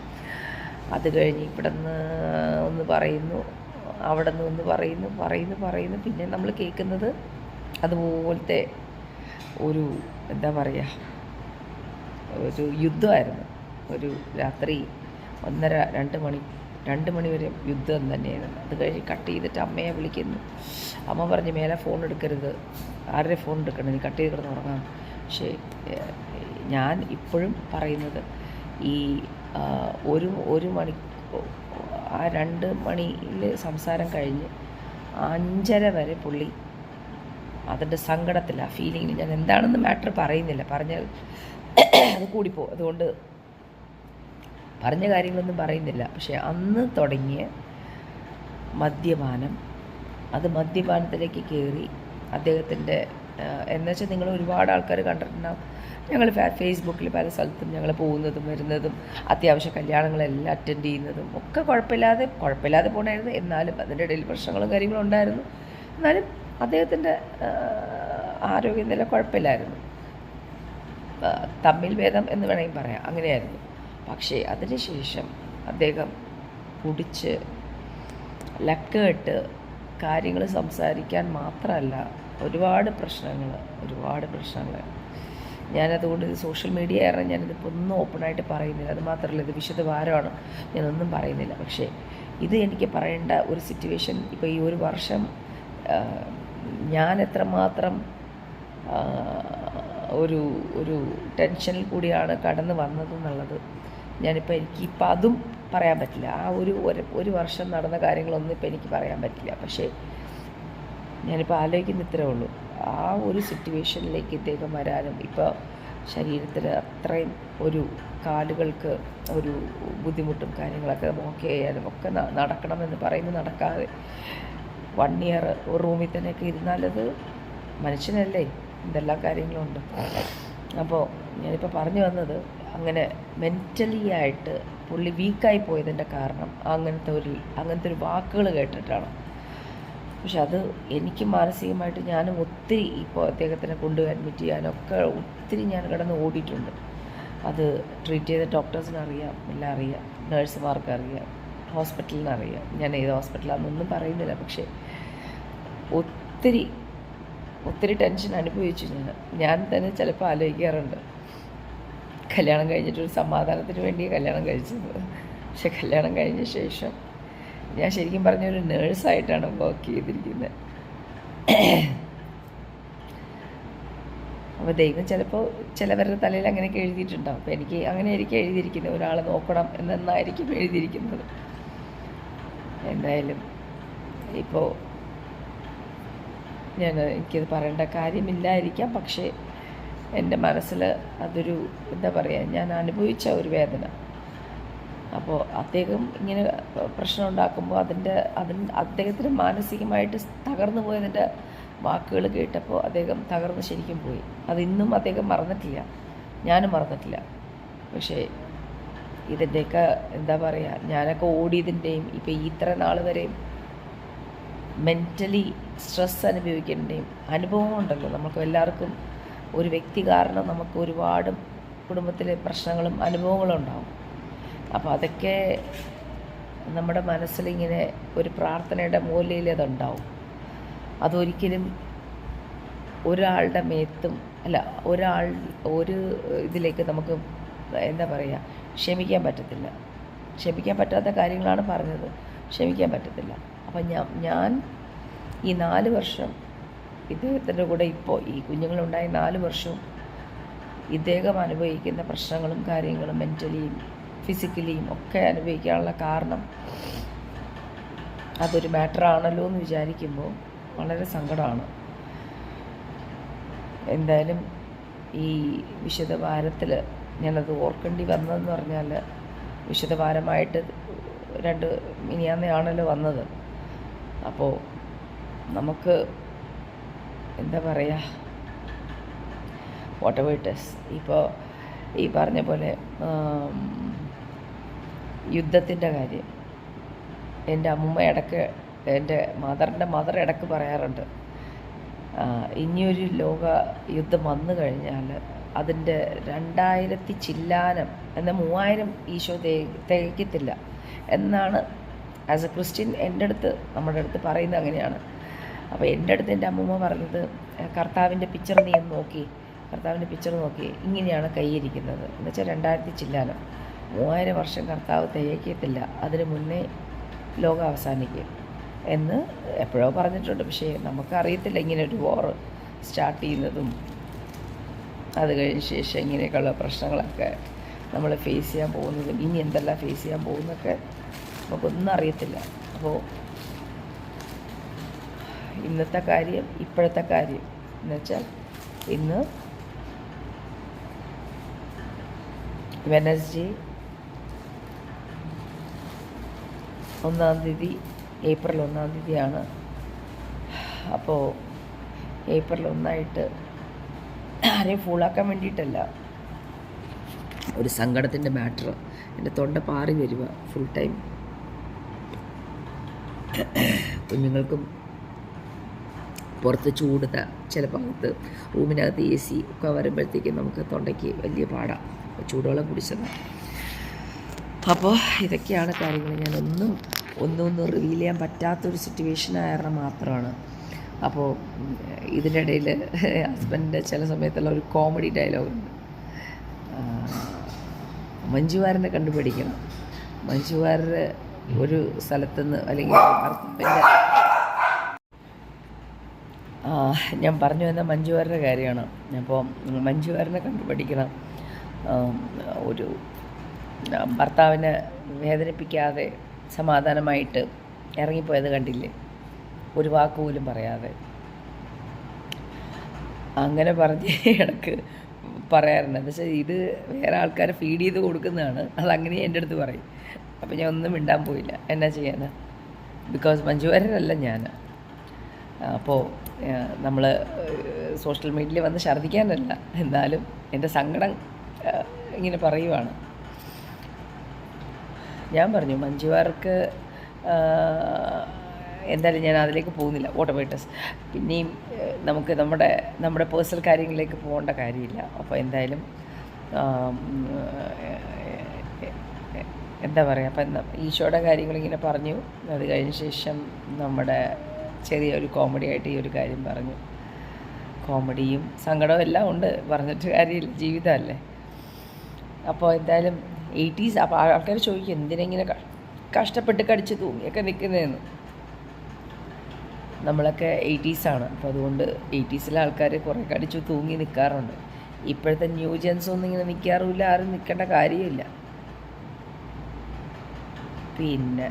അത് കഴിഞ്ഞ് ഇവിടെ നിന്ന് ഒന്ന് പറയുന്നു, അവിടെ നിന്ന് ഒന്ന് പറയുന്നു. പിന്നെ നമ്മൾ കേൾക്കുന്നത് അതുപോലത്തെ ഒരു എന്താ പറയുക, ഒരു യുദ്ധമായിരുന്നു. ഒരു രാത്രി 1:30 2 മണി വരെ യുദ്ധം തന്നെയായിരുന്നു. അത് കഴിഞ്ഞ് കട്ട് ചെയ്തിട്ട് അമ്മയെ വിളിക്കുന്നു. അമ്മ പറഞ്ഞു മേലെ ഫോൺ എടുക്കരുത്, ആരുടെ ഫോൺ എടുക്കണം, നീ കട്ട് ചെയ്ത് കിടന്ന് ഉറങ്ങാം. പക്ഷേ ഞാൻ ഇപ്പോഴും പറയുന്നത് ഈ ഒരു മണി ആ 2 മണിയിൽ സംസാരം കഴിഞ്ഞ് 5:30 വരെ പുള്ളി അതിൻ്റെ സങ്കടത്തില്ല, ഫീലിങ്ങിൽ. ഞാൻ എന്താണെന്ന് മാറ്റർ പറയുന്നില്ല, പറഞ്ഞാൽ അത് കൂടിപ്പോവും. അതുകൊണ്ട് പറഞ്ഞ കാര്യങ്ങളൊന്നും പറയുന്നില്ല. പക്ഷേ അന്ന് തുടങ്ങിയ മദ്യപാനം, അത് മദ്യപാനത്തിലേക്ക് കയറി അദ്ദേഹത്തിൻ്റെ എന്നുവെച്ചാൽ നിങ്ങൾ ഒരുപാട് ആൾക്കാർ കണ്ടിട്ടുണ്ടാവും. ഞങ്ങൾ ഫേസ്ബുക്കിൽ പല സ്ഥലത്തും ഞങ്ങൾ പോകുന്നതും വരുന്നതും അത്യാവശ്യ കല്യാണങ്ങളെല്ലാം അറ്റൻഡ് ചെയ്യുന്നതും ഒക്കെ കുഴപ്പമില്ലാതെ പോകണമായിരുന്നു. എന്നാലും അതിൻ്റെ ഇടയിൽ പ്രശ്നങ്ങളും കാര്യങ്ങളും ഉണ്ടായിരുന്നു. എന്നാലും അദ്ദേഹത്തിൻ്റെ ആരോഗ്യനില കുഴപ്പമില്ലായിരുന്നു, തമ്മിൽ ഭേദം എന്ന് വേണമെങ്കിൽ പറയാം, അങ്ങനെയായിരുന്നു. പക്ഷേ അതിനുശേഷം അദ്ദേഹം കുടിച്ച് ലക്കിട്ട് കാര്യങ്ങൾ സംസാരിക്കാൻ മാത്രമല്ല ഒരുപാട് പ്രശ്നങ്ങൾ. ഞാനതുകൊണ്ട് ഇത് സോഷ്യൽ മീഡിയ കാരണം ഞാനിതിപ്പോൾ ഒന്നും ഓപ്പണായിട്ട് പറയുന്നില്ല. അത് മാത്രമല്ല, ഇത് വിശുദ്ധ ഭാരമാണ്, ഞാനൊന്നും പറയുന്നില്ല. പക്ഷേ ഇത് എനിക്ക് പറയേണ്ട ഒരു സിറ്റുവേഷൻ ഇപ്പോൾ ഈ ഒരു വർഷം ഞാൻ എത്രമാത്രം ഒരു ടെൻഷനിൽ കൂടിയാണ് കടന്നു വന്നതെന്നുള്ളത് എനിക്കിപ്പോൾ അതും പറയാൻ പറ്റില്ല. ആ ഒരു വർഷം നടന്ന കാര്യങ്ങളൊന്നും ഇപ്പോൾ എനിക്ക് പറയാൻ പറ്റില്ല. പക്ഷേ ഞാനിപ്പോൾ ആലോചിക്കുന്ന ഇത്രേ ഉള്ളൂ, ആ ഒരു സിറ്റുവേഷനിലേക്ക് ഇദ്ദേഹം വരാനും ഇപ്പോൾ ശരീരത്തിൽ അത്രയും ഒരു കാലുകൾക്ക് ഒരു ബുദ്ധിമുട്ടും കാര്യങ്ങളൊക്കെ ഓക്കെ ചെയ്യാനും ഒക്കെ നടക്കണമെന്ന് പറയുന്നത് നടക്കാതെ 1 ഇയർ ഒരു റൂമിൽ തന്നെയൊക്കെ ഇരുന്നാലത് മനുഷ്യനല്ലേ, എന്തെല്ലാം കാര്യങ്ങളുണ്ട്. അപ്പോൾ ഞാനിപ്പോൾ പറഞ്ഞു വന്നത്, അങ്ങനെ മെൻ്റലി ആയിട്ട് പുള്ളി വീക്കായി പോയതിൻ്റെ കാരണം അങ്ങനത്തെ ഒരു വാക്കുകൾ കേട്ടിട്ടാണ്. പക്ഷെ അത് എനിക്ക് മാനസികമായിട്ട് ഞാനും ഒത്തിരി ഇപ്പോൾ അദ്ദേഹത്തിനെ കൊണ്ടുപോയി അഡ്മിറ്റ് ചെയ്യാനൊക്കെ ഒത്തിരി ഞാൻ കിടന്ന് ഓടിയിട്ടുണ്ട്. അത് ട്രീറ്റ് ചെയ്ത ഡോക്ടേഴ്സിന് അറിയാം, എല്ലാം അറിയാം, നേഴ്സുമാർക്ക് അറിയാം, ഹോസ്പിറ്റലിന് അറിയാം. ഞാൻ ഏത് ഹോസ്പിറ്റലാണെന്നൊന്നും പറയുന്നില്ല. പക്ഷേ ഒത്തിരി ടെൻഷൻ അനുഭവിച്ചു ഞാൻ തന്നെ ചിലപ്പോൾ ആലോചിക്കാറുണ്ട്, കല്യാണം കഴിഞ്ഞിട്ടൊരു സമാധാനത്തിന് വേണ്ടി കല്യാണം കഴിച്ചത്. പക്ഷെ കല്യാണം കഴിഞ്ഞ ശേഷം ഞാൻ ശരിക്കും പറഞ്ഞൊരു നേഴ്സായിട്ടാണ് വർക്ക് ചെയ്തിരിക്കുന്നത്. അപ്പോൾ ദൈവം ചിലപ്പോൾ ചിലവരുടെ തലയിൽ അങ്ങനെയൊക്കെ എഴുതിയിട്ടുണ്ടാവും. അപ്പോൾ എനിക്ക് അങ്ങനെയായിരിക്കും എഴുതിയിരിക്കുന്നത്, ഒരാളെ നോക്കണം എന്നായിരിക്കും എഴുതിയിരിക്കുന്നത്. എന്തായാലും ഇപ്പോൾ എനിക്കത് പറയേണ്ട കാര്യമില്ലായിരിക്കാം. പക്ഷേ എൻ്റെ മനസ്സിൽ അതൊരു എന്താ പറയുക, ഞാൻ അനുഭവിച്ച ഒരു വേദന. അപ്പോൾ അദ്ദേഹം ഇങ്ങനെ പ്രശ്നം ഉണ്ടാക്കുമ്പോൾ അദ്ദേഹത്തിന് മാനസികമായിട്ട് തകർന്നു പോയതിൻ്റെ വാക്കുകൾ കേട്ടപ്പോൾ അദ്ദേഹം തകർന്ന് ശരിക്കും പോയി. അതിന്നും അദ്ദേഹം മറന്നിട്ടില്ല, ഞാനും മറന്നിട്ടില്ല. പക്ഷേ ഇതിൻ്റെയൊക്കെ എന്താ പറയുക, ഞാനൊക്കെ ഓടിയതിൻ്റെയും ഇപ്പോൾ ഇത്ര നാൾ വരെയും മെൻ്റലി സ്ട്രെസ് അനുഭവിക്കുന്നതിൻ്റെയും അനുഭവം ഉണ്ടല്ലോ. നമുക്ക് എല്ലാവർക്കും ഒരു വ്യക്തി കാരണം നമുക്ക് ഒരുപാട് കുടുംബത്തിലെ പ്രശ്നങ്ങളും അനുഭവങ്ങളും ഉണ്ടാവും. അപ്പോൾ അതൊക്കെ നമ്മുടെ മനസ്സിലിങ്ങനെ ഒരു പ്രാർത്ഥനയുടെ മൂലയിൽ അതുണ്ടാവും. അതൊരിക്കലും ഒരാളുടെ മേത്തും അല്ല, ഒരു ഇതിലേക്ക് നമുക്ക് എന്താ പറയുക, ക്ഷമിക്കാൻ പറ്റത്തില്ല. ക്ഷമിക്കാൻ പറ്റാത്ത കാര്യങ്ങളാണ് പറഞ്ഞത്, ക്ഷമിക്കാൻ പറ്റത്തില്ല. അപ്പം ഞാൻ ഈ 4 വർഷം ഇദ്ദേഹത്തിൻ്റെ കൂടെ, ഇപ്പോൾ ഈ കുഞ്ഞുങ്ങളുണ്ടായ 4 വർഷവും ഇദ്ദേഹം അനുഭവിക്കുന്ന പ്രശ്നങ്ങളും കാര്യങ്ങളും മെൻ്റലിയും ഫിസിക്കലിയും ഒക്കെ അനുഭവിക്കാനുള്ള കാരണം അതൊരു മാറ്ററാണല്ലോ എന്ന് വിചാരിക്കുമ്പോൾ വളരെ സങ്കടമാണ്. എന്തായാലും ഈ വിശുദ്ധ വാരത്തിൽ ഞാനത് ഓർക്കേണ്ടി വന്നതെന്ന് പറഞ്ഞാൽ വിശുദ്ധ വാരമായിട്ട് 2 മിനിയാന്നെയാണല്ലോ വന്നത്. അപ്പോൾ നമുക്ക് എന്താ പറയുക, വാട്ട് എവർ ഇറ്റ് ഈസ്, ഇപ്പോൾ ഈ പറഞ്ഞ പോലെ യുദ്ധത്തിൻ്റെ കാര്യം എൻ്റെ അമ്മൂമ്മ ഇടയ്ക്ക്, എൻ്റെ മദർ ഇടയ്ക്ക് പറയാറുണ്ട്, ഇനിയൊരു ലോക യുദ്ധം വന്നു കഴിഞ്ഞാൽ അതിൻ്റെ 2000 ചില്ലാനം എന്നാൽ 3000 ഈശോ തികയ്ക്കത്തില്ല എന്നാണ് ആസ് എ ക്രിസ്ത്യൻ നമ്മുടെ അടുത്ത് പറയുന്നത് അങ്ങനെയാണ്. അപ്പോൾ എൻ്റെ അടുത്ത് എൻ്റെ അമ്മൂമ്മ പറഞ്ഞത്, കർത്താവിൻ്റെ പിക്ചർ നീ ഒന്ന് നോക്കി, കർത്താവിൻ്റെ പിക്ചർ നോക്കി, ഇങ്ങനെയാണ് കൈയിരിക്കുന്നത് എന്ന് വെച്ചാൽ 2000 ചില്ലാനം, 3000 വർഷം കർത്താവ് തികയ്ക്കത്തില്ല, അതിന് മുന്നേ ലോകം അവസാനിക്കും എന്ന് എപ്പോഴോ പറഞ്ഞിട്ടുണ്ട്. പക്ഷേ നമുക്കറിയത്തില്ല ഇങ്ങനെ ഒരു വാർ സ്റ്റാർട്ട് ചെയ്യുന്നതും അത് കഴിഞ്ഞ ശേഷം ഇങ്ങനെയൊക്കെയുള്ള പ്രശ്നങ്ങളൊക്കെ നമ്മൾ ഫേസ് ചെയ്യാൻ പോകുന്നതും ഇനി എന്തെല്ലാം ഫേസ് ചെയ്യാൻ പോകുന്നതൊക്കെ നമുക്കൊന്നും അറിയത്തില്ല. അപ്പോൾ ഇന്നത്തെ കാര്യം, ഇപ്പോഴത്തെ കാര്യം എന്ന് വെച്ചാൽ ഇന്ന് വെനസ്ഡേ 1-ാം തീയതി, ഏപ്രിൽ 1-ാം തീയതിയാണ്. അപ്പോൾ ഏപ്രിൽ 1 ആരെയും ഫൂളാക്കാൻ വേണ്ടിയിട്ടല്ല, ഒരു സങ്കടത്തിൻ്റെ മാറ്റർ. എൻ്റെ തൊണ്ട പാറി വരിക ഫുൾ ടൈം. കുഞ്ഞുങ്ങൾക്കും പുറത്ത് ചൂട്, ചില ഭാഗത്ത് റൂമിനകത്ത് AC ഒക്കെ വരുമ്പോഴത്തേക്കും നമുക്ക് തൊണ്ടയ്ക്ക് വലിയ പാടാണ്. ചൂടുവെള്ളം കുടിച്ചതാണ്. അപ്പോൾ ഇതൊക്കെയാണ് കാര്യങ്ങൾ. ഞാനൊന്നും റിവീൽ ചെയ്യാൻ പറ്റാത്തൊരു സിറ്റുവേഷൻ ആയ കാരണം മാത്രമാണ്. അപ്പോൾ ഇതിനിടയിൽ ഹസ്ബൻഡിൻ്റെ ചില സമയത്തുള്ള ഒരു കോമഡി ഡയലോഗുണ്ട്, മഞ്ജുവാരനെ കണ്ടുപിടിക്കണം. മഞ്ജുവാരർ ഒരു സ്ഥലത്തുനിന്ന്, അല്ലെങ്കിൽ ഭർത്താവിൻ്റെ, ഞാൻ പറഞ്ഞു വന്ന മഞ്ജുവാരൻ്റെ കാര്യമാണ്. അപ്പോൾ മഞ്ജുവാരനെ കണ്ടുപിടിക്കണം. ഒരു ഭർത്താവിനെ വേദനിപ്പിക്കാതെ സമാധാനമായിട്ട് ഇറങ്ങിപ്പോയത് കണ്ടില്ലേ, ഒരു വാക്ക് പോലും പറയാതെ. അങ്ങനെ പറഞ്ഞ് ഇടയ്ക്ക് പറയാറുണ്ട്. എന്ന് വെച്ചാൽ ഇത് വേറെ ആൾക്കാരെ ഫീഡ് ചെയ്ത് കൊടുക്കുന്നതാണ്, അതങ്ങനെ എൻ്റെ അടുത്ത് പറയും. അപ്പോൾ ഞാൻ ഒന്നും മിണ്ടാൻ പോയില്ല, എന്നാ ചെയ്യാനാ, ബിക്കോസ് മഞ്ജുവാരനല്ല ഞാൻ. അപ്പോൾ നമ്മൾ സോഷ്യൽ മീഡിയയിൽ വന്ന് ഛർദ്ദിക്കാനല്ല, എന്നാലും എൻ്റെ സങ്കടം ഇങ്ങനെ പറയുവാണ്. ഞാൻ പറഞ്ഞു മഞ്ജുവാർക്ക് എന്തായാലും ഞാൻ അതിലേക്ക് പോകുന്നില്ല, ഓട്ടോമേറ്റസ്. പിന്നെയും നമുക്ക് നമ്മുടെ പേഴ്സണൽ കാര്യങ്ങളിലേക്ക് പോകേണ്ട കാര്യമില്ല. അപ്പോൾ എന്തായാലും എന്താ പറയുക, അപ്പം ഈശോയുടെ കാര്യങ്ങളിങ്ങനെ പറഞ്ഞു. അത് കഴിഞ്ഞ ശേഷം നമ്മുടെ ചെറിയൊരു കോമഡി ആയിട്ട് ഈ ഒരു കാര്യം പറഞ്ഞു. കോമഡിയും സങ്കടവും എല്ലാം ഉണ്ട്, പറഞ്ഞിട്ട് കാര്യമില്ല, ജീവിതമല്ലേ. അപ്പോൾ എന്തായാലും 80s. അപ്പോൾ ആൾക്കാർ ചോദിക്കും എന്തിനെങ്ങനെ കഷ്ടപ്പെട്ട് കടിച്ച് തൂങ്ങിയൊക്കെ നിൽക്കുന്നതെന്ന്. നമ്മളൊക്കെ 80s ആണ്, അപ്പോൾ അതുകൊണ്ട് 80siലെ ആൾക്കാർ കുറേ കടിച്ചു തൂങ്ങി നിൽക്കാറുണ്ട്. ഇപ്പോഴത്തെ ന്യൂ ജെൻസ് ഒന്നും ഇങ്ങനെ നിൽക്കാറുമില്ല, ആരും നിൽക്കേണ്ട കാര്യമില്ല. പിന്നെ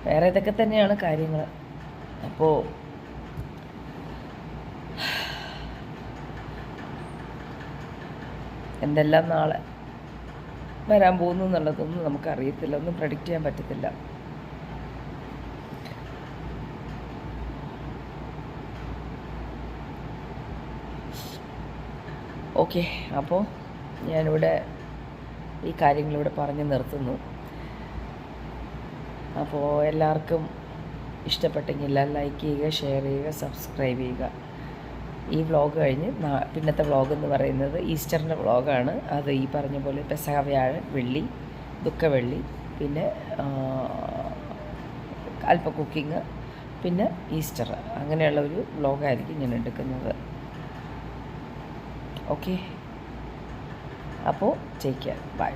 വേറെ ഇതൊക്കെ തന്നെയാണ് കാര്യങ്ങൾ. അപ്പോൾ എന്തെല്ലാം നാളെ വരാൻ പോകുന്നു എന്നുള്ളതൊന്നും നമുക്കറിയത്തില്ല, ഒന്നും പ്രഡിക്റ്റ് ചെയ്യാൻ പറ്റത്തില്ല. ഓക്കെ, അപ്പോൾ ഞാനിവിടെ ഈ കാര്യങ്ങളിവിടെ പറഞ്ഞ് നിർത്തുന്നു. അപ്പോൾ എല്ലാവർക്കും ഇഷ്ടപ്പെട്ടെങ്കിൽ ലൈക്ക് ചെയ്യുക, ഷെയർ ചെയ്യുക, സബ്സ്ക്രൈബ് ചെയ്യുക. ഈ വ്ളോഗ് കഴിഞ്ഞ് പിന്നത്തെ വ്ളോഗ് എന്ന് പറയുന്നത് ഈസ്റ്ററിൻ്റെ വ്ളോഗാണ്. അത് ഈ പറഞ്ഞ പോലെ പെസഹ വ്യാഴം, വെള്ളി, ദുഃഖവെള്ളി, പിന്നെ അല്പ കുക്കിങ്, പിന്നെ ഈസ്റ്റർ, അങ്ങനെയുള്ള ഒരു വ്ളോഗായിരിക്കും ഞാൻ എടുക്കുന്നത്. ഓക്കെ, അപ്പോൾ ടേക്ക് കെയർ, ബൈ.